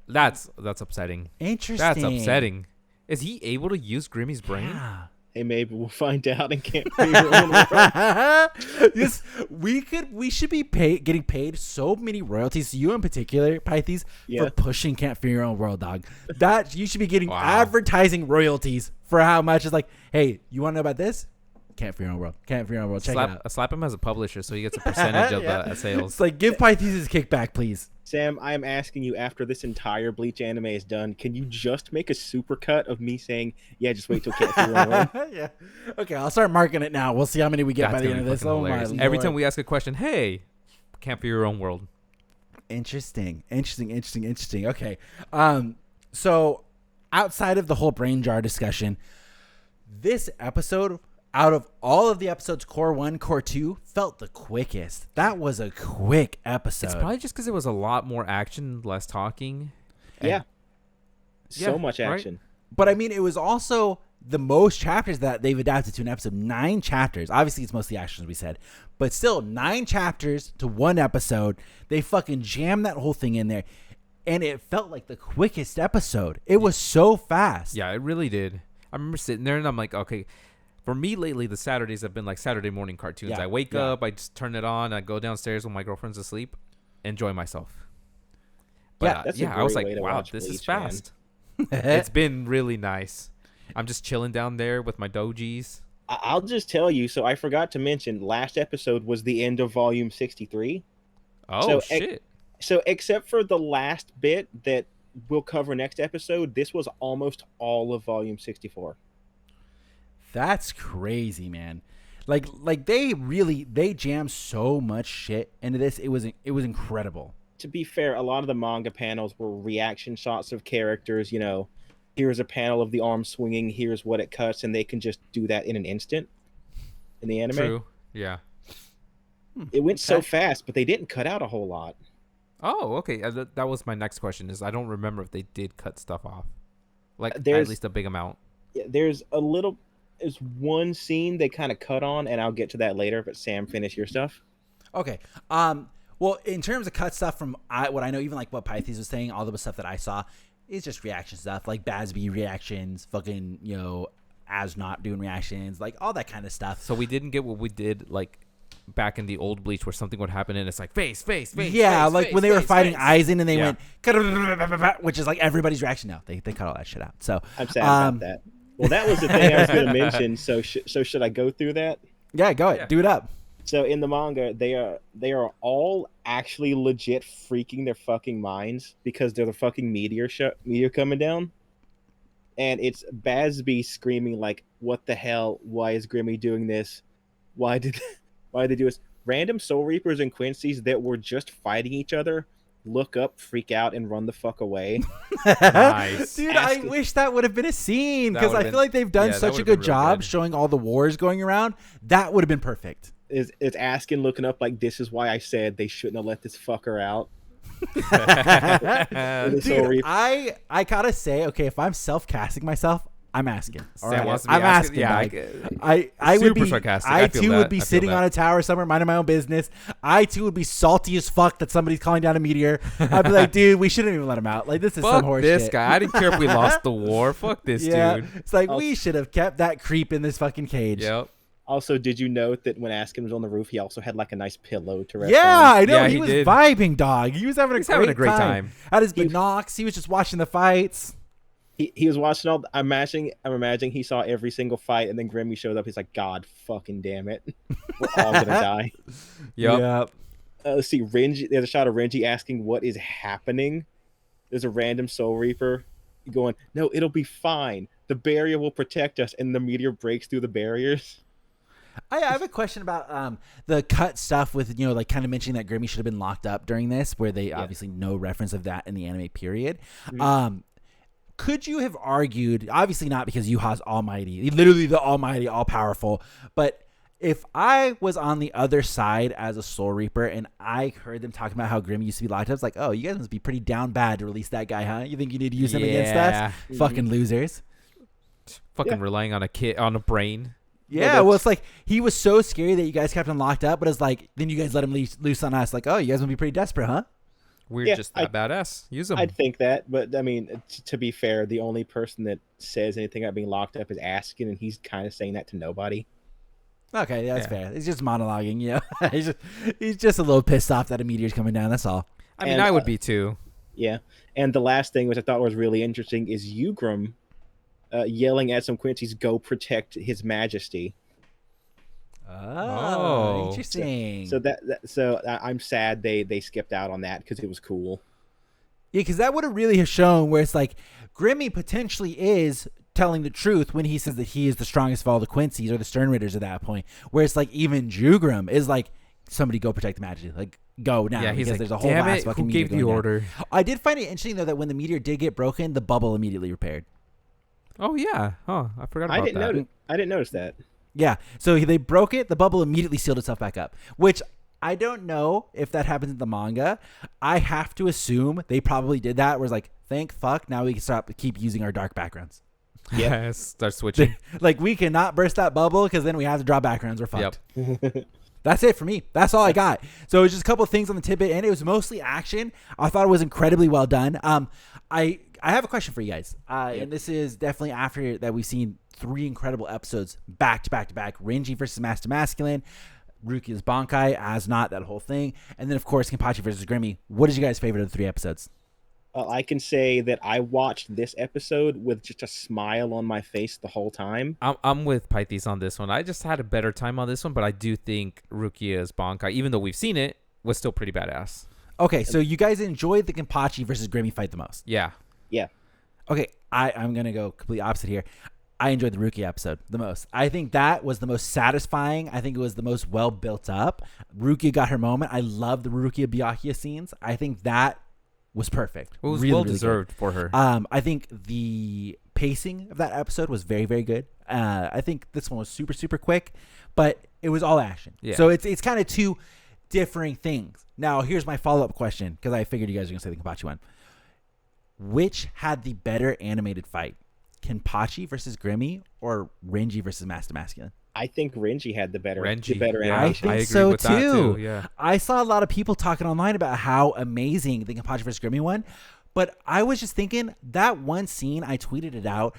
That's upsetting.
Interesting.
That's upsetting. Is he able to use Gremmy's brain?
Yeah.
Hey, maybe we'll find out and Can't Fear Your Own World.
Yes, we should be getting paid so many royalties, you in particular, Pythes, for pushing Can't Fear Your Own World, dog. That you should be getting advertising royalties for how much. It's like, hey, you want to know about this? Can't Fear Your Own World. Can't Fear Your Own World. Check it out.
Slap him as a publisher so he gets a percentage of the sales.
It's like, give Pythes his kickback, please.
Sam, I am asking you, after this entire Bleach anime is done, can you just make a supercut of me saying, yeah, just wait till Can't Fear Your Own World?
Yeah. Okay, I'll start marking it now. We'll see how many we get by the end of this. Oh my Lord.
Every time we ask a question, hey, Can't Fear Your Own World.
Interesting. Okay. So outside of the whole brain jar discussion, this episode, out of all of the episodes, Core 1, Core 2, felt the quickest. That was a quick episode.
It's probably just because it was a lot more action, less talking.
Yeah. So much action.
Right? But I mean, it was also the most chapters that they've adapted to an episode. 9 chapters. Obviously, it's mostly action, as we said. But still, 9 chapters to one episode. They fucking jammed that whole thing in there. And it felt like the quickest episode. It was so fast.
Yeah, it really did. I remember sitting there and I'm like, okay. For me lately, the Saturdays have been like Saturday morning cartoons. I wake up, I just turn it on, I go downstairs when my girlfriend's asleep, enjoy myself. But
that's a great
I was like,
way to
wow,
watch
this
Bleach,
is fast. It's been really nice. I'm just chilling down there with my dojis.
I'll just tell you, so I forgot to mention, last episode was the end of volume 63.
Oh, shit.
So except for the last bit that we'll cover next episode, this was almost all of volume 64.
That's crazy, man. Like they jammed so much shit into this. It was incredible.
To be fair, a lot of the manga panels were reaction shots of characters. You know, here's a panel of the arm swinging. Here's what it cuts, and they can just do that in an instant. In the anime,
True. Yeah.
It went so fast, but they didn't cut out a whole lot.
Oh, okay. That was my next question. Is I don't remember if they did cut stuff off, like at least a big amount.
Yeah, there's one scene they kind of cut on, and I'll get to that later. But Sam, finish your stuff.
Okay. Well, in terms of cut stuff from what I know, even like what Pythes was saying, all the stuff that I saw is just reaction stuff, like Basby reactions, fucking, As not doing reactions, like all that kind of stuff.
So we didn't get what we did like back in the old Bleach, where something would happen and it's like face.
Yeah,
face,
like
face,
when they were
face,
fighting
face.
Aizen and they went, which is like everybody's reaction now. They cut all that shit out. So
I'm sad about that. Well, that was the thing I was going to mention. So should I go through that?
Yeah, go ahead. Yeah. Do it up.
So in the manga, they are all actually legit freaking their fucking minds because there's a fucking meteor coming down, and it's Basby screaming like, "What the hell? Why is Gremmy doing this? Why did they do this?" Random Soul Reapers and Quincy's that were just fighting each other look up, freak out, and run the fuck away.
Nice.
Dude, I wish that would have been a scene, because I feel like they've done such a good job showing all the wars going around. That would have been perfect.
Is Askin looking up like, this is why I said they shouldn't have let this fucker out.
Dude, I gotta say, okay, if I'm self-casting myself, I'm asking. All
Sam
right?
wants to be
I'm asking.
Yeah,
I would
super
be.
sarcastic.
I
feel
too
that.
would be
I feel
sitting
that.
on a tower somewhere, minding my own business. I too would be salty as fuck that somebody's calling down a meteor. I'd be like, dude, we shouldn't even let him out. Like, this is
Fuck
some horse
this
shit.
guy. I didn't care if we lost the war. Fuck this dude.
It's like we should have kept that creep in this fucking cage.
Yep.
Also, did you note that when Askin was on the roof, he also had like a nice pillow to rest
Yeah,
on?
I know.
Yeah,
he
he
was
did.
vibing, dog. He was having a great time. Had his binocs. He was just watching the fights.
He was watching all. I'm imagining he saw every single fight, and then Gremmy showed up. He's like, God fucking damn it, we're all gonna die.
Yep.
Let's see, Renji. There's a shot of Renji asking what is happening. There's a random Soul Reaper going, "No, it'll be fine. The barrier will protect us," and the meteor breaks through the barriers.
I have a question about the cut stuff with, like kind of mentioning that Gremmy should have been locked up during this, where they obviously no reference of that in the anime period. Mm-hmm. Could you have argued, obviously not because Yuha's almighty, literally the almighty, all-powerful, but if I was on the other side as a Soul Reaper and I heard them talking about how Gremmy used to be locked up, I was like, oh, you guys must be pretty down bad to release that guy, huh? You think you need to use him against us? Mm-hmm. Fucking losers.
Fucking relying on a brain.
Yeah, well, it's like he was so scary that you guys kept him locked up, but it's like then you guys let him loose on us. Like, oh, you guys must be pretty desperate, huh?
We're just that badass. Use them.
I'd think that, but I mean, to be fair, the only person that says anything about being locked up is Askin, and he's kind of saying that to nobody.
Okay, that's fair. He's just monologuing, he's just a little pissed off that a meteor's coming down. That's all.
I mean, I would be too.
Yeah, and the last thing, which I thought was really interesting, is Ugram yelling at some Quincy's, "Go protect His Majesty."
Oh, interesting.
So I'm sad they skipped out on that because it was cool.
Yeah, because that would have really have shown where it's like Gremmy potentially is telling the truth when he says that he is the strongest of all the Quincy's or the Stern Ritters at that point. Where it's like even Jugram is like, somebody go protect the Majesty. Like, go now.
Yeah, he's like,
there's a whole
damn
ass
it,
fucking
who
meteor
gave the
going
order?
down. I did find it interesting though that when the meteor did get broken, the bubble immediately repaired.
Oh yeah, I forgot about that.
I didn't notice that.
Yeah, so they broke it. The bubble immediately sealed itself back up, which I don't know if that happens in the manga. I have to assume they probably did that. Where it's like, thank fuck, now we can keep using our dark backgrounds.
Yeah, start switching.
Like we cannot burst that bubble because then we have to draw backgrounds. We're fucked.
Yep.
That's it for me. That's all I got. So it was just a couple of things on the tidbit, and it was mostly action. I thought it was incredibly well done. I have a question for you guys, and this is definitely after that we've seen 3 incredible episodes back to back to back. Renji versus Master Masculine, Rukia's Bankai, as not that whole thing, and then of course Kenpachi versus Gremmy. What is your guys' favorite of the 3 episodes?
I can say that I watched this episode with just a smile on my face the whole time.
I'm with Pythes on this one. I just had a better time on this one, but I do think Rukia's Bankai, even though we've seen it, was still pretty badass.
Okay, so you guys enjoyed the Kenpachi versus Gremmy fight the most?
Yeah.
Yeah.
Okay, I'm going to go complete opposite here. I enjoyed the Rukia episode the most. I think that was the most satisfying. I think it was the most well built up. Rukia got her moment. I love the Rukia Byakuya scenes. I think that was perfect.
It was
really,
well
really
deserved
good.
for her.
I think the pacing of that episode was very, very good. I think this one was super, super quick, but it was all action.
Yeah.
So it's kind of 2 differing things. Now, here's my follow-up question, because I figured you guys were going to say the Kenpachi one. Which had the better animated fight? Kenpachi versus Gremmy or Renji versus Master Masculine?
I think Renji had the better
animation.
I think
agree
so
with that too. Yeah.
I saw a lot of people talking online about how amazing the Kenpachi versus Gremmy one, but I was just thinking that one scene, I tweeted it out,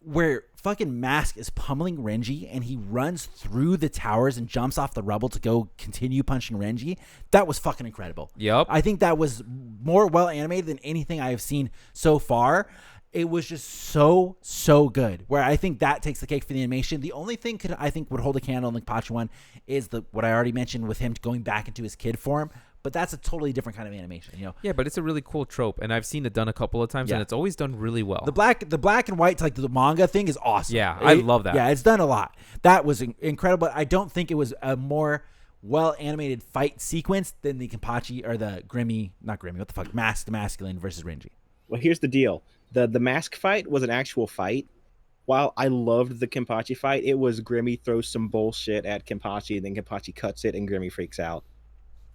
where fucking Mask is pummeling Renji and he runs through the towers and jumps off the rubble to go continue punching Renji. That was fucking incredible.
Yep.
I think that was more well animated than anything I have seen so far. It was just so good, where I think that takes the cake for the animation. The only thing I think would hold a candle in the Kenpachi one is what I already mentioned with him going back into his kid form, but that's a totally different kind of animation,
Yeah, but it's a really cool trope, and I've seen it done a couple of times, and it's always done really well.
The black and white, like the manga thing, is awesome.
Yeah, I love that.
Yeah, it's done a lot. That was incredible. I don't think it was a more well animated fight sequence than the Kenpachi or the Mask the Masculine versus Renji.
Well, here's the deal. The Mask fight was an actual fight. While I loved the Kenpachi fight, it was Gremmy throws some bullshit at Kenpachi, and then Kenpachi cuts it, and Gremmy freaks out.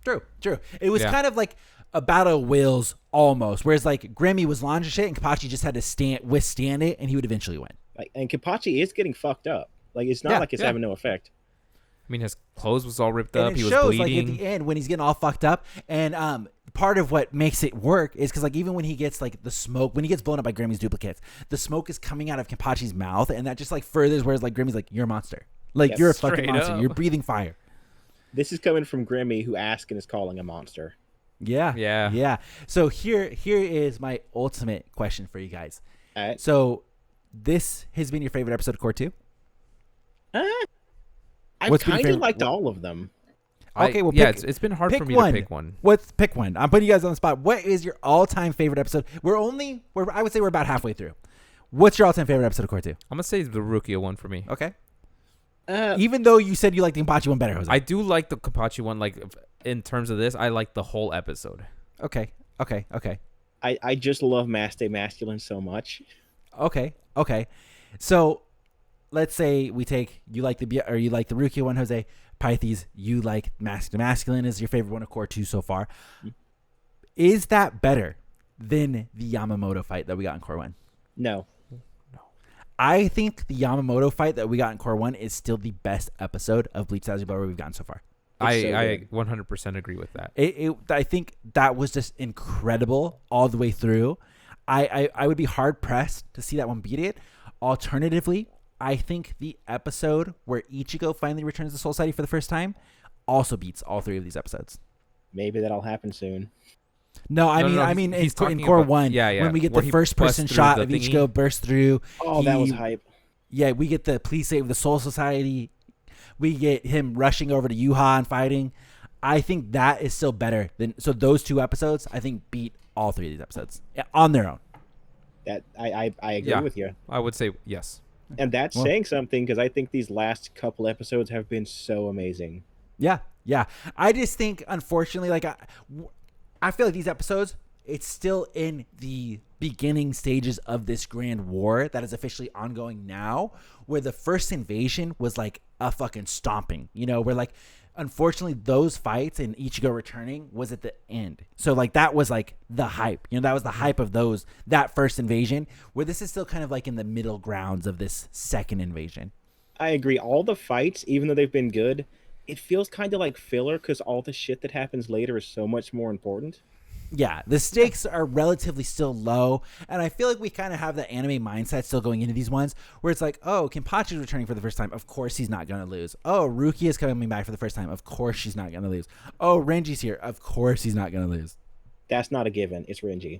True. It was kind of like a battle of wills almost, whereas like Gremmy was launching shit and Kenpachi just had to withstand it, and he would eventually win.
Like, and Kenpachi is getting fucked up. Like, it's not like it's having no effect.
I mean, his clothes was all ripped
And
up.
it
He was
shows
bleeding.
like at the end when he's getting all fucked up, and part of what makes it work is because like even when he gets like the smoke, when he gets blown up by Grammy's duplicates, the smoke is coming out of Kenpachi's mouth, and that just like furthers whereas like Grammy's like, you're a monster, like you're a fucking monster, you're breathing fire.
This is coming from Gremmy, who Askin is calling a monster.
Yeah. So here is my ultimate question for you guys.
All right.
So this has been your favorite episode of Core 2?
I've kind of liked all of them.
Okay, well,
it's been hard for me to pick one.
Pick one. I'm putting you guys on the spot. What is your all-time favorite episode? I would say we're about halfway through. What's your all-time favorite episode of Core 2?
I'm gonna say the Rukia one for me.
Okay. Even though you said you like the Kenpachi one better, Jose.
I do like the Kenpachi one. Like in terms of this, I like the whole episode.
Okay.
I just love Master Masculine so much.
Okay. So let's say we take you like the Rukia one, Jose. Pythes, you like Masculine is your favorite one of Core 2 so far. Is that better than the Yamamoto fight that we got in Core 1?
No.
I think the Yamamoto fight that we got in Core 1 is still the best episode of Bleach Thousand-Year Blood War we've gotten so far.
I 100% agree with that.
I think that was just incredible all the way through. I would be hard pressed to see that one beat it. Alternatively, I think the episode where Ichigo finally returns to Soul Society for the first time also beats all three of these episodes.
Maybe that'll happen soon.
No, I mean, in Core 1, when we get the first-person shot of Ichigo burst through.
Oh, that was hype.
Yeah, we get the Please Save the Soul Society. We get him rushing over to Yuha and fighting. I think that is still better than... So those two episodes, I think, beat all three of these episodes on their own.
That I agree with you.
I would say yes.
And that's saying something, because I think these last couple episodes have been so amazing.
Yeah. I just think, unfortunately, like I feel like these episodes, it's still in the beginning stages of this grand war that is officially ongoing now, where the first invasion was like a fucking stomping, where like, unfortunately, those fights and Ichigo returning was at the end. So like that was like the hype, that was the hype of that first invasion, where this is still kind of like in the middle grounds of this second invasion.
I agree. All the fights, even though they've been good, it feels kind of like filler because all the shit that happens later is so much more important.
Yeah, the stakes are relatively still low, and I feel like we kind of have the anime mindset still going into these ones, where it's like, oh, Kenpachi's returning for the first time. Of course he's not going to lose. Oh, Rukia is coming back for the first time. Of course she's not going to lose. Oh, Renji's here. Of course he's not going to lose.
That's not a given. It's Renji.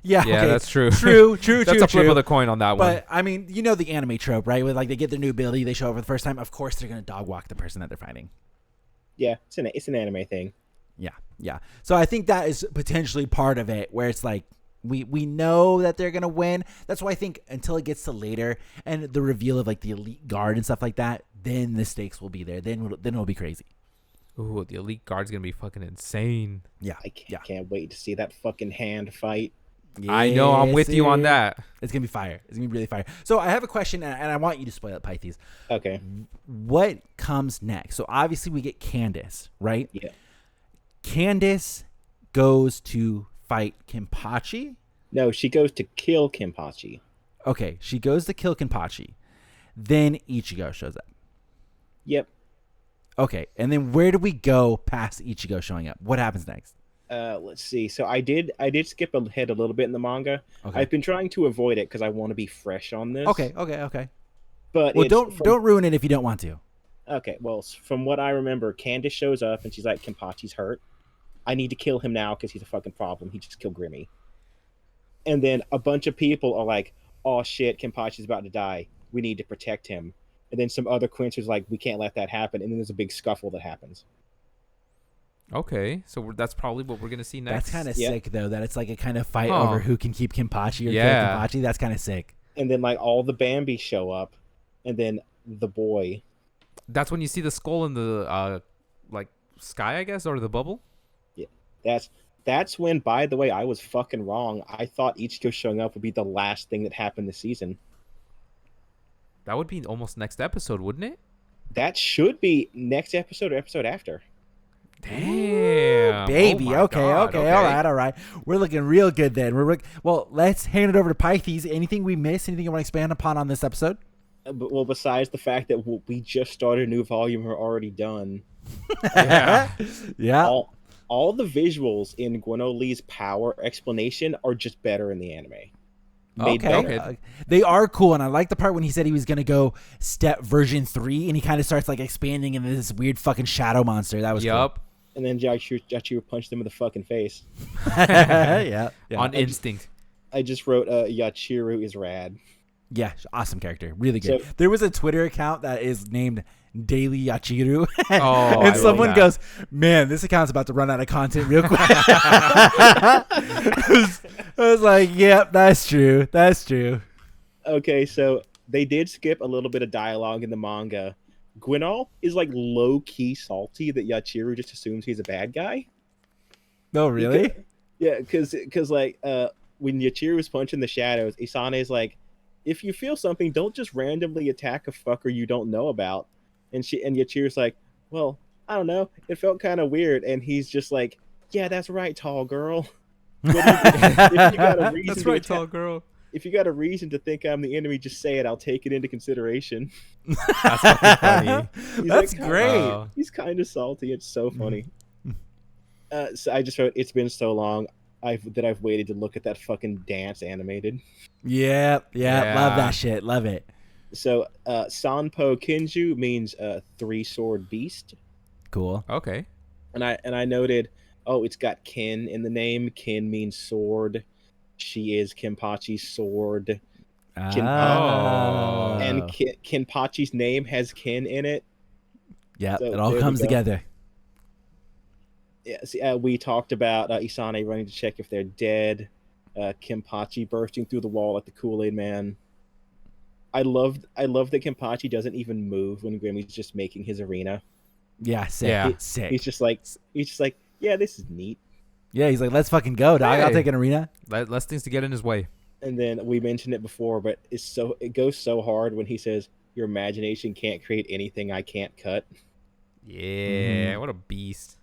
Yeah, okay.
That's true.
True.
That's a flip of the coin on that one.
But, I mean, the anime trope, right? With, like, they get their new ability, they show up for the first time. Of course they're going to dog walk the person that they're fighting.
Yeah, it's an anime thing.
Yeah. So I think that is potentially part of it, where it's like we know that they're gonna win. That's why I think until it gets to later and the reveal of like the elite guard and stuff like that, then the stakes will be there. Then it'll be crazy.
Ooh, the elite guard's gonna be fucking insane.
Yeah,
I can't wait to see that fucking hand fight.
Yes,
I know, I'm with you on that.
It's gonna be fire. It's gonna be really fire. So I have a question, and I want you to spoil it, Pythes.
Okay.
What comes next? So obviously we get Candace, right?
Yeah.
Candace goes to fight Kenpachi.
No, she goes to kill Kenpachi.
Okay, she goes to kill Kenpachi. Then Ichigo shows up.
Yep.
Okay, and then where do we go past Ichigo showing up? What happens next?
Let's see. So I did skip ahead a little bit in the manga.
Okay.
I've been trying to avoid it because I want to be fresh on this.
Okay.
But
Well, don't ruin it if you don't want to.
Okay, well, from what I remember, Candace shows up and she's like, Kenpachi's hurt. I need to kill him now because he's a fucking problem. He just killed Gremmy. And then a bunch of people are like, oh shit, Kenpachi's about to die. We need to protect him. And then some other Quincy's like, we can't let that happen. And then there's a big scuffle that happens.
Okay, so that's probably what we're going to see next.
That's kind of sick, though, that it's like a kind of fight over who can keep Kenpachi or kill Kenpachi. That's kind of sick.
And then like all the Bambi show up. And then the boy.
That's when you see the skull in the like sky, I guess, or the bubble?
Yeah. That's when, by the way, I was fucking wrong. I thought Ichigo showing up would be the last thing that happened this season.
That would be almost next episode, wouldn't it?
That should be next episode or episode after.
Damn. Damn.
baby.
Oh my
Okay,
God,
okay, all right. We're looking real good then. Well, let's hand it over to Pythes. Anything we missed? Anything you want to expand upon on this episode?
Well, besides the fact that we just started a new volume, we're already done.
Yeah.
Yeah.
All the visuals in Gwen Lee's power explanation are just better in the anime.
Okay. They are cool, and I like the part when he said he was gonna go step version 3, and he kind of starts like expanding into this weird fucking shadow monster. That was
Yup.
And then Yachiru punched him in the fucking face.
cool. yeah.
On instinct.
I just wrote Yachiru is rad.
Yeah, awesome character, really good.
So-
There was a Twitter account that is named Daily Yachiru,
Oh,
and
I
someone
love that.
goes, "Man, this account's about to run out of content real quick." I was like, "Yep, that's true. That's true."
Okay, so they did skip a little bit of dialogue in the manga. Gwenol is like low key salty that Yachiru just assumes he's a bad guy.
No, really?
Yeah, because like when Yachiru was punching the shadows, Isane's like, if you feel something, don't just randomly attack a fucker you don't know about. And Yachiru's like, well, I don't know. It felt kind of weird. And he's just like, yeah, that's right, tall girl. If you got a reason
That's
to
right,
attack-
tall girl.
If you got a reason to think I'm the enemy, just say it. I'll take it into consideration.
That's fucking funny.
He's
That's
like,
great.
Oh.
He's kind of salty. It's so funny. So I just wrote, it's been so long I've waited to look at that fucking dance animated.
Yeah, love
Yeah.
that shit. Love it.
So Sanpo Kinju means three-sword beast.
Cool.
Okay.
And I noted, oh, it's got kin in the name. Kin means sword. She is Kenpachi's sword.
Oh.
And Kenpachi's name has kin in it.
Yeah,
So
it all
there we
comes
go.
together.
Yeah, see, we talked about Isane running to check if they're dead. Kenpachi bursting through the wall like the Kool-Aid Man. I love that Kenpachi doesn't even move when Gremmy's just making his arena.
Yeah, sick.
Yeah.
Sick.
He's just like, yeah, this is neat.
Yeah, he's like, let's fucking go, dog. I'll
Hey.
take an arena.
Less things to get in his way.
And then we mentioned it before, but it goes so hard when he says, "Your imagination can't create anything I can't cut."
Yeah. What a beast.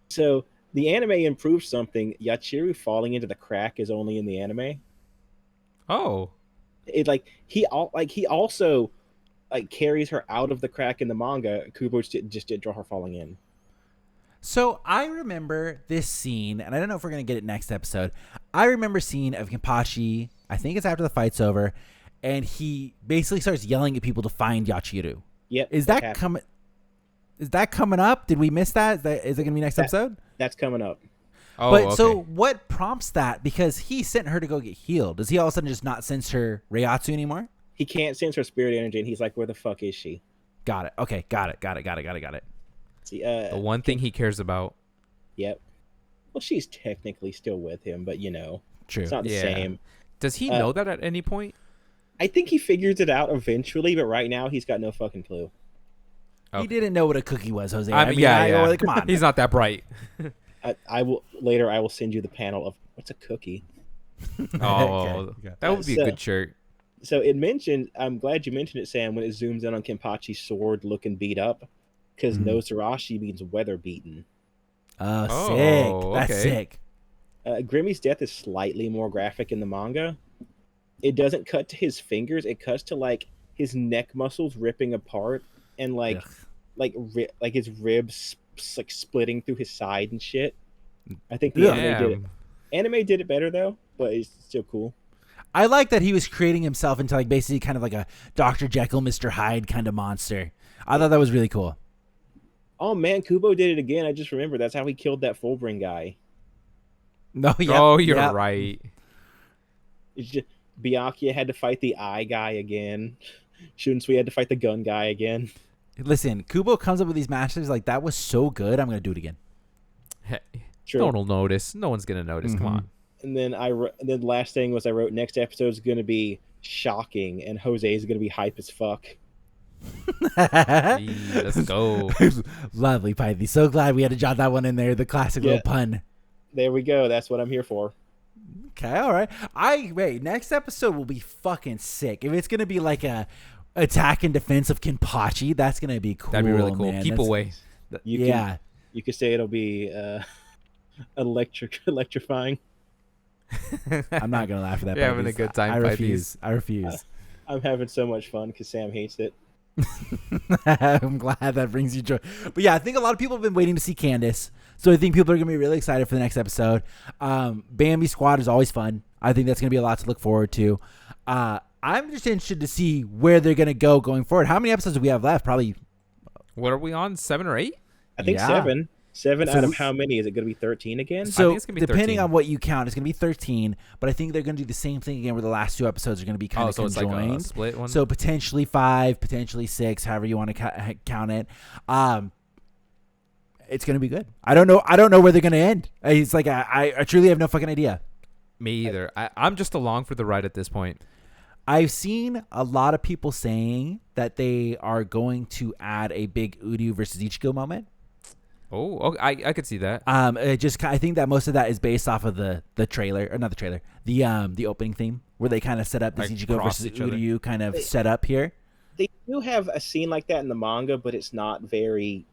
So the anime improved something. Yachiru falling into the crack is only in the anime.
Oh.
He also carries her out of the crack in the manga. Kubo just did draw her falling in.
So I remember this scene, and I don't know if we're going to get it next episode. I remember scene of Kenpachi, I think it's after the fight's over, and he basically starts yelling at people to find Yachiru.
Yep.
Is that coming up? Did we miss that? Is it going to be next episode?
That's coming up.
Oh,
But
okay.
so what prompts that? Because he sent her to go get healed. Does he all of a sudden just not sense her reiatsu anymore?
He can't sense her spirit energy, and he's like, "Where the fuck is she?"
Got it. Okay. Got it.
See,
the one thing he cares about.
Yep. Well, she's technically still with him, but
True.
it's not the
Yeah.
same.
Does he know that at any point?
I think he figures it out eventually, but right now he's got no fucking clue.
He didn't know what a cookie was, Jose.
I mean, yeah.
Like, come on.
He's not that bright.
I will later. I will send you the panel of what's a cookie.
Oh,
Okay.
that would be
So-
a good shirt.
So it mentioned. I'm glad you mentioned it, Sam. When it zooms in on Kenpachi's sword looking beat up, because
Mhm.
Nozarashi means weather beaten.
Oh,
Oh,
sick. That's
okay.
sick.
Grimmy's death is slightly more graphic in the manga. It doesn't cut to his fingers. It cuts to like his neck muscles ripping apart and
Ugh.
like his ribs like splitting through his side and shit. I think the anime did it. Anime did it better though, but it's still cool.
I like that he was creating himself into like basically kind of like a Dr. Jekyll, Mr. Hyde kind of monster. I thought that was really cool.
Oh man, Kubo did it again. I just remember that's how he killed that Fulbring guy.
No, yeah.
Oh, you're right.
It's just Byakuya had to fight the eye guy again. Shunsui had to fight the gun guy again.
Listen, Kubo comes up with these matches like that was so good. I'm gonna do it again.
Hey,
True.
no one will notice. No one's gonna notice. Come
Mhm.
on.
And then the last thing was I wrote next episode is going to be shocking, and Jose is going to be hype as fuck.
Hey, let's go.
Lovely, Pythie. So glad we had to jot that one in there. The classic
Yeah.
little pun.
There we go. That's what I'm here for.
Okay, all right. Next episode will be fucking sick. If it's gonna be like a attack and defense of Kenpachi, that's gonna be cool.
That'd be really cool.
Man.
Keep
That's-
away.
You
yeah.
you could say it'll be electrifying.
I'm not gonna laugh at that.
You're having a good time.
I refuse. I refuse.
I'm having so much fun because Sam hates it.
I'm glad that brings you joy. But yeah, I think a lot of people have been waiting to see Candace. So I think people are going to be really excited for the next episode. Bambi Squad is always fun. I think that's going to be a lot to look forward to. I'm just interested to see where they're going to go going forward. How many episodes do we have left? Probably.
What are we on? 7 or 8?
I think 7. 7 out of how many? Is it going to be 13 again?
So
it's gonna be
depending
13.
on what you count, it's going to be 13. But I think they're going to do the same thing again where the last 2 episodes are going to be kind of
so
conjoined.
it's like a split one?
So potentially 5, potentially 6, however you want to count it. It's going to be good. I don't know where they're going to end. It's like I truly have no fucking idea.
Me either. I'm just along for the ride at this point.
I've seen a lot of people saying that they are going to add a big Uryu versus Ichigo moment.
Oh, okay. I could see that.
I think that most of that is based off of the trailer, or not the trailer, the opening theme where they kind of set up this
Like
Ichigo versus Uryu kind of set up here.
They do have a scene like that in the manga, but it's not very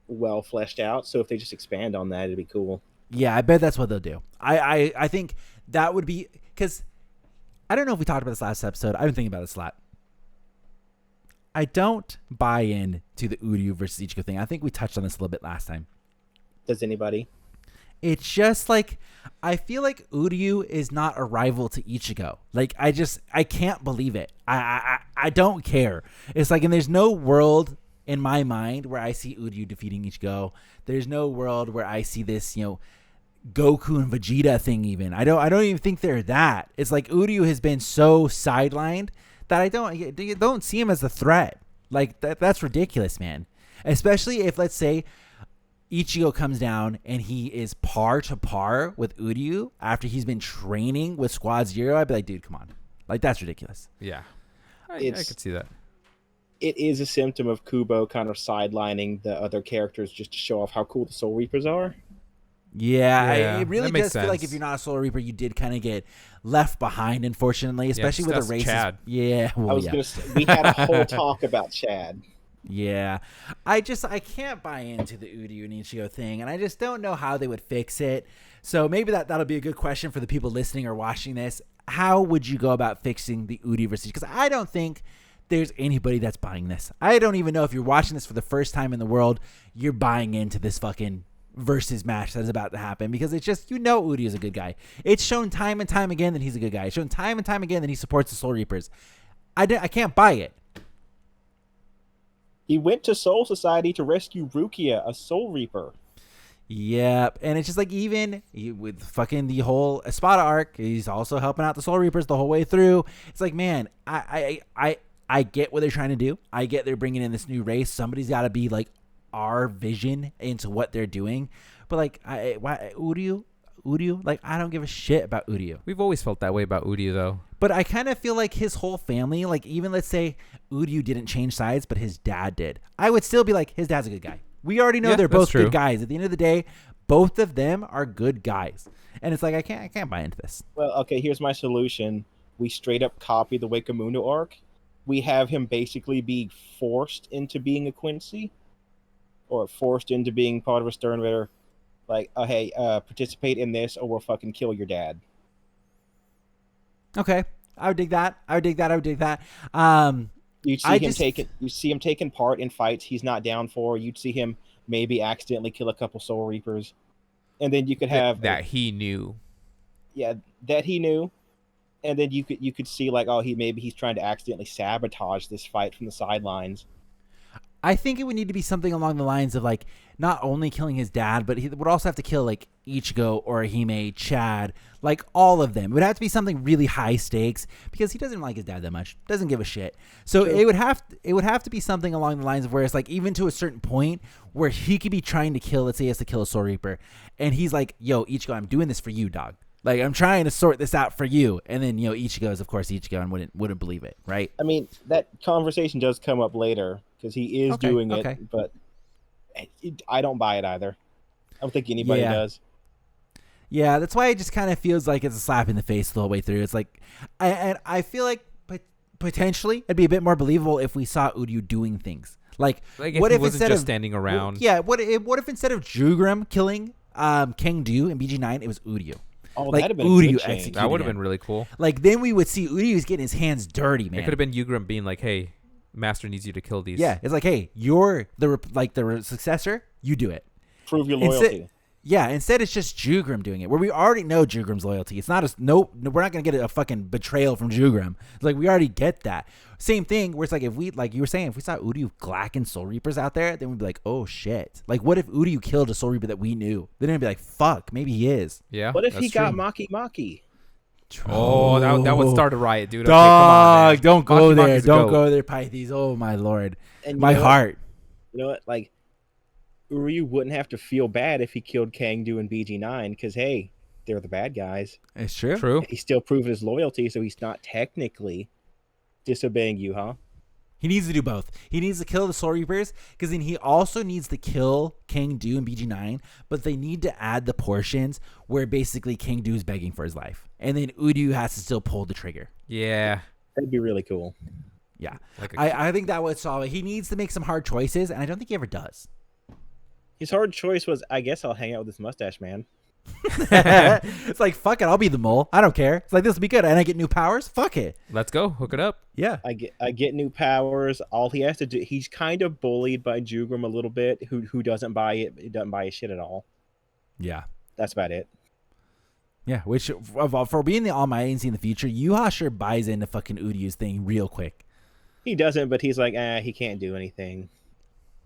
well fleshed out. So if they just expand on that, it'd be cool.
Yeah, I bet that's what they'll do. I think that would be, because I don't know if we talked about this last episode. I've been thinking about this a lot. I don't buy in to the Uryu versus Ichigo thing. I think we touched on this a little bit last time.
Does anybody?
It's just like, I feel like Uryu is not a rival to Ichigo. Like, I can't believe it. I don't care. It's like, and there's no world in my mind where I see Uryu defeating Ichigo. There's no world where I see this, Goku and Vegeta thing even. I don't even think they're that. It's like Uryu has been so sidelined that I don't see him as a threat. Like that's ridiculous, man. Especially if, let's say, Ichigo comes down and he is par to par with Uryu after he's been training with Squad Zero. I'd be like, dude, come on. Like, that's ridiculous.
Yeah. I could see that.
It is a symptom of Kubo kind of sidelining the other characters just to show off how cool the Soul Reapers are.
Yeah, it really
that makes
does feel like
sense.
if you're not a Soul Reaper, you did kind of get left behind, unfortunately, especially with the races.
Chad.
Yeah, well,
I was gonna say, we had a whole talk about Chad.
Yeah, I can't buy into the Uryu and Ichigo thing, and I just don't know how they would fix it. So maybe that'll be a good question for the people listening or watching this. How would you go about fixing the Uryu versus? Because I don't think there's anybody that's buying this. I don't even know if you're watching this for the first time in the world, you're buying into this fucking versus match that's about to happen, because it's just, Uryu is a good guy. It's shown time and time again that he's a good guy. It's shown time and time again that he supports the Soul Reapers. I can't buy it.
He went to Soul Society to rescue Rukia, a Soul Reaper.
Yep, and it's just like, even with fucking the whole Espada arc, he's also helping out the Soul Reapers the whole way through. It's like, man, I get what they're trying to do. I get they're bringing in this new race. Somebody's got to be like our vision into what they're doing. But like, Uryu, like, I don't give a shit about Uryu.
We've always felt that way about Uryu, though.
But I kind of feel like his whole family, like, even let's say Uryu didn't change sides, but his dad did, I would still be like, his dad's a good guy. We already know they're both good guys. At the end of the day, both of them are good guys. And it's like, I can't buy into this.
Well, okay, here's my solution. We straight up copy the Wakamuno arc. We have him basically be forced into being a Quincy, or forced into being part of a Stern Ritter. Like, hey, participate in this or we'll fucking kill your dad.
Okay. I would dig that.
You see him taking part in fights he's not down for. You'd see him maybe accidentally kill a couple Soul Reapers. And then you could have
that he knew.
Yeah, that he knew. And then you could see, like, he's trying to accidentally sabotage this fight from the sidelines.
I think it would need to be something along the lines of, like, not only killing his dad, but he would also have to kill, like, Ichigo, Orihime, Chad, like, all of them. It would have to be something really high stakes, because he doesn't like his dad that much. Doesn't give a shit. So True. it would have to be something along the lines of where it's like, even to a certain point where he could be trying to kill, let's say he has to kill a Soul Reaper, and he's like, yo, Ichigo, I'm doing this for you, dog. Like, I'm trying to sort this out for you. And then, Ichigo is, of course, Ichigo, and wouldn't believe it, right?
I mean, that conversation does come up later, because he is doing it, but I don't buy it either. I don't think anybody does.
Yeah, that's why it just kind of feels like it's a slap in the face the whole way through. It's like, I feel like potentially it'd be a bit more believable if we saw Uryu doing things. Like
what if he wasn't just standing around?
Yeah, what if instead of Jugrim killing King Do in BG9, it was Uryu.
Oh,
Like,
that'd have been a
Uryu
good change.
executed
That would have
him.
been really cool.
Like, then we would see Uryu's getting his hands dirty, man.
It could have been Yugrim being like, "Hey, Master needs you to kill these."
Yeah, it's like, hey, you're the successor. You do it.
Prove your loyalty.
Instead it's just Jugrim doing it, where we already know Jugrim's loyalty. It's not no, we're not gonna get a fucking betrayal from Jugrim. It's like we already get that. Same thing where it's like if we, like you were saying, if we saw Uryu glacking Soul Reapers out there, then we'd be like, oh shit. Like, what if Uryu killed a Soul Reaper that we knew? Then it'd be like, fuck, maybe he is.
Yeah.
What if
that's
he got
true.
Maki Maki?
Oh, that would start a riot, dude. Okay,
Dog,
come on, man.
don't go
Maki
there.
Maki's a
Don't
goat.
go there, Pythes. Oh my lord.
And
My heart.
You know what? Like, Uryu wouldn't have to feel bad if he killed Kangdu and BG9 because, hey, they're the bad guys.
It's true.
True.
He's still proven his loyalty, so he's not technically disobeying Yuha.
He needs to do both. He needs to kill the Soul Reapers, because then he also needs to kill King Do and BG9, but they need to add the portions where basically King Do is begging for his life. And then Uryu has to still pull the trigger.
Yeah.
That'd be really cool.
Yeah.
Like
I think that would solve it. He needs to make some hard choices, and I don't think he ever does.
His hard choice was, I guess I'll hang out with this mustache man.
It's like, fuck it, I'll be the mole. I don't care. It's like, this will be good. And I get new powers? Fuck it.
Let's go. Hook it up.
Yeah.
I get new powers. All he has to do, he's kind of bullied by Jugrim a little bit, who doesn't buy it. He doesn't buy his shit at all.
Yeah.
That's about it.
Yeah, which, for being the Almighty and seeing the future, Yuha sure buys into fucking Uryu's thing real quick.
He doesn't, but he's like, he can't do anything.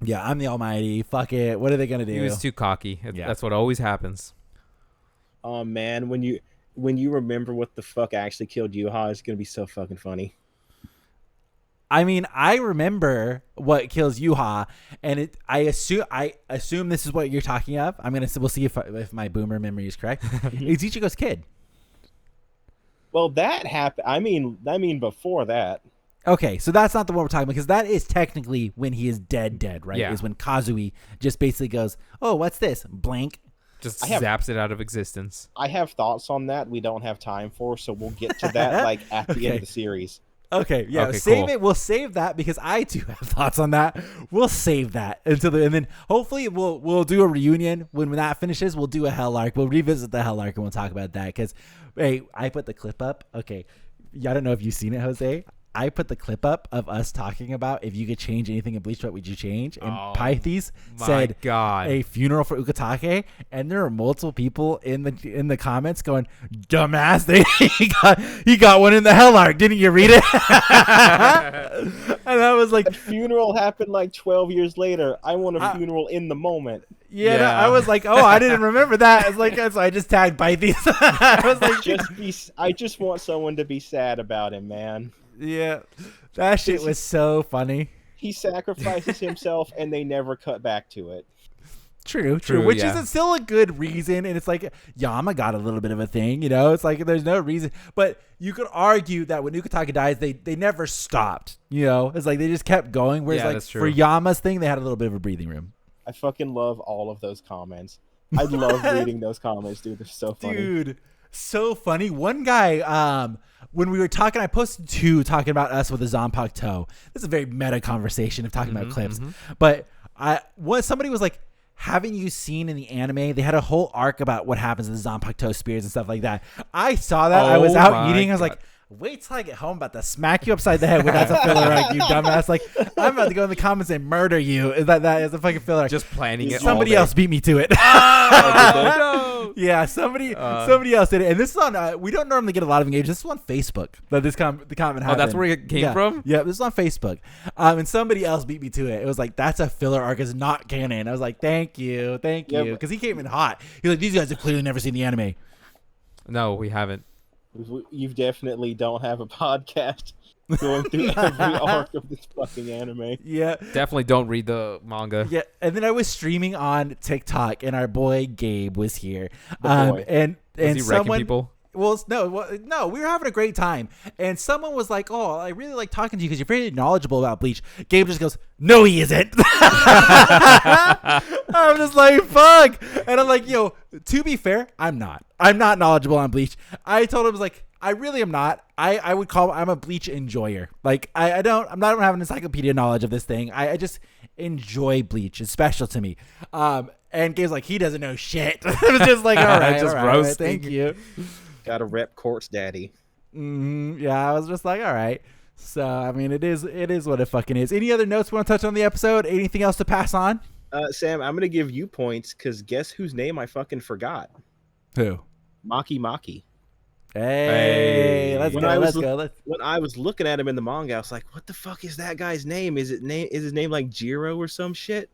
Yeah, I'm the Almighty. Fuck it. What are they going to do?
He was too cocky.
Yeah.
That's what always happens.
Oh man, when you remember what the fuck actually killed Yuha, it's gonna be so fucking funny.
I mean, I remember what kills Yuha, and I assume this is what you're talking of. We'll see if my boomer memory is correct. It's Ichigo's kid.
Well, that happened. I mean, before that.
Okay, so that's not the one we're talking about, because that is technically when he is dead, right?
Yeah.
Is when Kazui just basically goes, "Oh, what's this?" Blank.
Just
I have-
zaps it out of existence.
I have thoughts on that. We don't have time for, so we'll get to that like at the end
Okay.
of the series.
Okay, yeah,
Okay,
save
cool.
it. We'll save that because I too have thoughts on that. We'll save that until and then hopefully we'll do a reunion when that finishes. We'll do a Hell Arc. We'll revisit the Hell Arc and we'll talk about that. Because, hey, I put the clip up. Okay, I don't know if you've seen it, Jose. I put the clip up of us talking about if you could change anything in Bleach, what would you change? And Pythes
my
said
God.
a funeral for Ukitake, and there are multiple people in the comments going, "Dumbass, he got one in the Hell Arc, didn't you read it?" And I was like,
The funeral happened like 12 years later. I want a funeral in the moment.
yeah,
Yeah.
I was like, oh, I didn't remember that. It's like, so I just tagged Pythes. I was like,
I just want someone to be sad about him, man.
yeah, that shit was so funny.
He sacrifices himself, and they never cut back to it.
True.
True,
Which
yeah.
is still a good reason, and it's like Yama got a little bit of a thing, you know. It's like there's no reason, but you could argue that when Ukitake dies, they never stopped, you know. It's like they just kept going. Whereas
Yeah,
like
that's true.
for Yama's thing, they had a little bit of a breathing room.
I fucking love all of those comments. I love reading those comments, dude. They're so funny.
Dude, so funny. One guy, when we were talking, I posted two talking about us with a Zanpakuto toe. This is a very meta conversation of talking about clips. But somebody was like, haven't you seen in the anime, they had a whole arc about what happens to the Zanpakuto spears and stuff like that. I saw that. I was
Oh
out
my
eating. I was
God.
like, wait till I get home, about to smack you upside the head when that's a filler arc, you dumbass. Like, I'm about to go in the comments and murder you. Is that is a fucking filler arc.
Just planning it.
Somebody
all
else beat me to it.
day.
Yeah, somebody else did it, and this is on. We don't normally get a lot of engagement. This is on Facebook. That the comment happened.
Oh, that's where it came from?
Yeah, this is on Facebook. And somebody else beat me to it. It was like, that's a filler arc, is not canon. I was like, thank you,
Yeah,
because he came in hot. He's like, these guys have clearly never seen the anime.
No, we haven't.
You definitely don't have a podcast going through every arc of this fucking anime.
Yeah.
Definitely don't read the manga.
Yeah, and then I was streaming on TikTok, and our boy Gabe was here,
boy.
and
Was he wrecking
someone.
people?
Well, no, we were having a great time, and someone was like, "Oh, I really like talking to you because you're very knowledgeable about Bleach." Gabe just goes, "No, he isn't." I'm just like, "Fuck," and I'm like, "Yo, to be fair, I'm not. I'm not knowledgeable on Bleach." I told him, I was like, I really am not. I would call I'm a Bleach enjoyer. Like I don't have an encyclopedia knowledge of this thing. I just enjoy Bleach. It's special to me. And Gabe's like, he doesn't know shit. It was just like, all right,
Just
all right,
roasting.
thank you.
Gotta rep Court's daddy.
Yeah, I was just like, all right. So, I mean, it is what it fucking is. Any other notes we want to touch on the episode? Anything else to pass on?
Sam, I'm gonna give you points because guess whose name I fucking forgot?
Who?
Maki.
Hey, let's go.
When I was looking at him in the manga, I was like, "What the fuck is that guy's name? Is his name like Jiro or some shit?"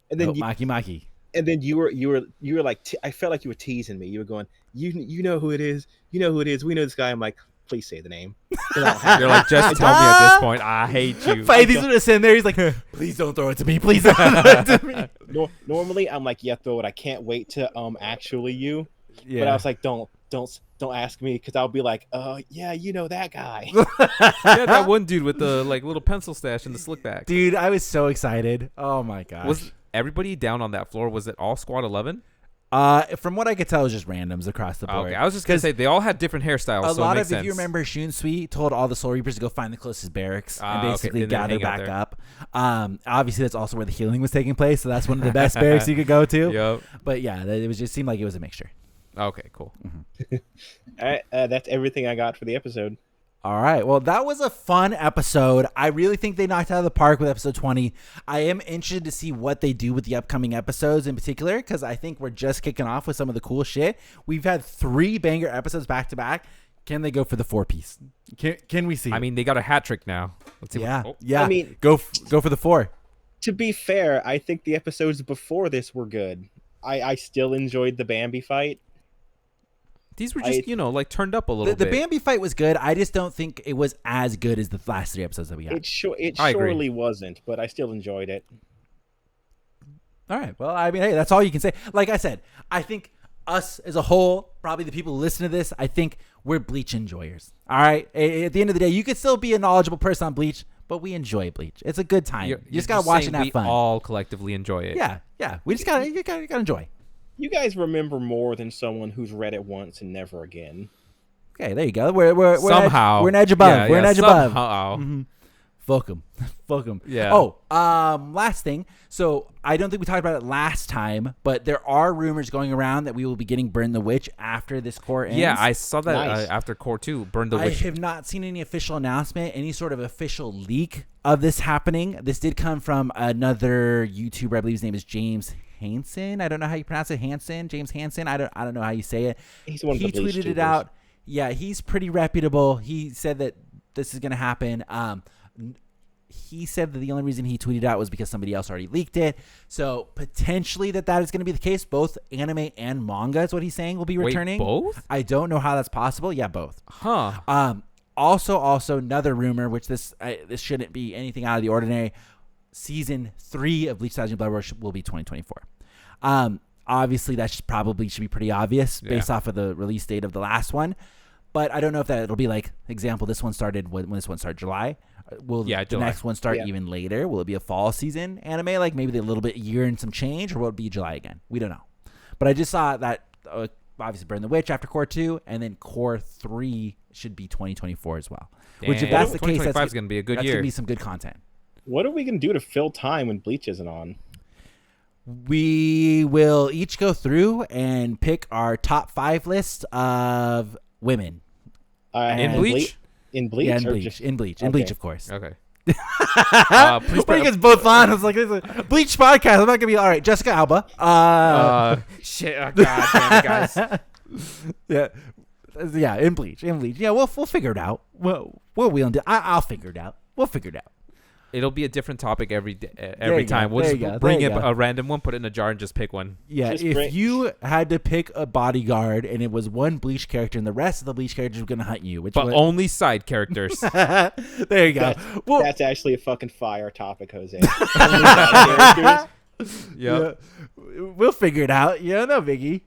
And then
Maki.
And then you were like, I felt like you were teasing me. You were going, you know who it is. You know who it is. We know this guy. I'm like, please say the name.
You're like, just tell me at this point. I hate you.
He's gonna sit there. He's like, please don't throw it to me. Please don't throw it to me.
Normally, I'm like, yeah, throw it. I can't wait to actually you. Yeah. But I was like, don't ask me because I'll be like, yeah, you know that guy.
Yeah, that one dude with the like little pencil stash and the slick back.
Dude, I was so excited. Oh my gosh.
Was everybody down on that floor? Was it all Squad 11?
From what I could tell, it was just randoms across the board.
Okay, I was just gonna say they all had different hairstyles.
A lot of, if you remember, Shunsui told all the Soul Reapers to go find the closest barracks and basically gather back up. Obviously, that's also where the healing was taking place, so that's one of the best barracks you could go to.
Yep.
But yeah, it was just seemed like it was a mixture.
Okay, cool.
Mm-hmm. All right, that's everything I got for the episode.
All right. Well, that was a fun episode. I really think they knocked out of the park with episode 20. I am interested to see what they do with the upcoming episodes in particular, because I think we're just kicking off with some of the cool shit. We've had 3 banger episodes back to back. Can they go for the 4-piece? Can we see?
I mean, they got a hat trick now. Let's see.
Yeah.
What,
Yeah.
I mean,
go for the 4.
To be fair, I think the episodes before this were good. I still enjoyed the Bambi fight.
These were just, like turned up a little bit.
The Bambi fight was good. I just don't think it was as good as the last 3 episodes that we had.
It surely wasn't, but I still enjoyed it.
All right. Well, I mean, hey, that's all you can say. Like I said, I think us as a whole, probably the people who listen to this, I think we're Bleach enjoyers. All right. At the end of the day, you could still be a knowledgeable person on Bleach, but we enjoy Bleach. It's a good time. You just got to watch it and have fun.
We all collectively enjoy it.
Yeah. Yeah. We just got to enjoy.
You guys remember more than someone who's read it once and never again.
Okay, there you go. We're
somehow
we're an edge above.
Yeah,
we're an edge above.
Somehow.
Mm-hmm. Fuck them.
Yeah.
Oh, last thing. So I don't think we talked about it last time, but there are rumors going around that we will be getting Burn the Witch after this core ends.
Yeah, I saw that
Nice.
after core 2. Burn the Witch.
I have not seen any official announcement, any sort of official leak of this happening. This did come from another YouTuber. I believe his name is James Hansen. I don't know how you pronounce it. James Hansen. I don't know how you say it.
He's one of the Bleach
tweeted it
tubers.
out. Yeah, he's pretty reputable. He said that this is going to happen. He said that the only reason he tweeted out was because somebody else already leaked it. So potentially that is going to be the case. Both anime and manga is what he's saying will be returning.
Wait, both?
I don't know how that's possible. Yeah, both.
Huh.
Also another rumor, which this shouldn't be anything out of the ordinary. Season 3 of Bleach Thousand-Year Blood War will be 2024. Obviously, that should be pretty obvious based off of the release date of the last one. But I don't know if it'll be like, example, this one started when this one started July. Will the
July.
next one start even later? Will it be a fall season anime, like maybe a little bit year and some change, or will it be July again? We don't know. But I just saw that obviously Burn the Witch after Core 2, and then Core 3 should be 2024 as well.
Dang.
Which, if that's the case,
2025 is going to be a good
that's
year.
going to be some good content.
What are we going to do to fill time when Bleach isn't on?
We will each go through and pick our top 5 list of women.
In Bleach?
In Bleach?
Yeah, in
or
Bleach.
just-
In Bleach,
Okay.
of course.
Okay.
Please bring us both on. I was like, this is a Bleach podcast. I'm not going to be, all right, Jessica Alba.
Shit. Oh, God damn it, guys.
Yeah, in Bleach. Yeah, we'll figure it out. I'll figure it out. We'll figure it out.
It'll be a different topic every
you
time.
go.
We'll
There
just
you go.
bring
There you
in
go.
a random one, put it in a jar, and just pick one.
Yeah,
Just
if you had to pick a bodyguard and it was one Bleach character and the rest of the Bleach characters were going to hunt you,
But only side characters.
there you go.
That's actually a fucking fire topic, Jose. Only side characters.
Yep.
Yeah, we'll figure it out. Yeah, no biggie.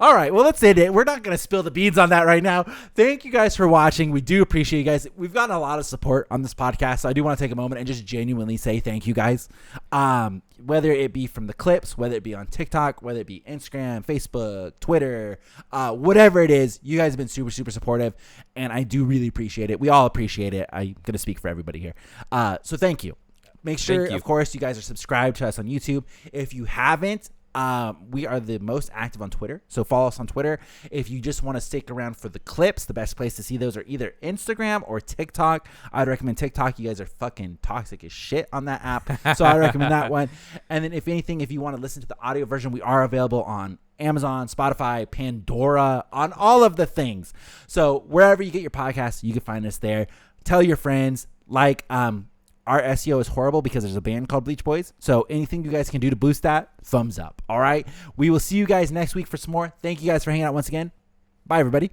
All right, well, that's it. We're not going to spill the beans on that right now. Thank you guys for watching. We do appreciate you guys. We've gotten a lot of support on this podcast, so I do want to take a moment and just genuinely say thank you guys. Whether it be from the clips, whether it be on TikTok, whether it be Instagram, Facebook, Twitter, whatever it is, you guys have been super, super supportive, and I do really appreciate it. We all appreciate it. I'm going to speak for everybody here. So thank you. Make sure, of course, you guys are subscribed to us on YouTube. If you haven't, We are the most active on Twitter, so follow us on Twitter. If you just want to stick around for the clips, the best place to see those are either Instagram or TikTok. I'd recommend TikTok. You guys are fucking toxic as shit on that app, so I recommend that one. And then if anything, if you want to listen to the audio version, we are available on Amazon, Spotify, Pandora, on all of the things. So wherever you get your podcasts, you can find us there. Tell your friends. Our SEO is horrible because there's a band called Bleach Boys. So anything you guys can do to boost that, thumbs up. All right. We will see you guys next week for some more. Thank you guys for hanging out once again. Bye, everybody.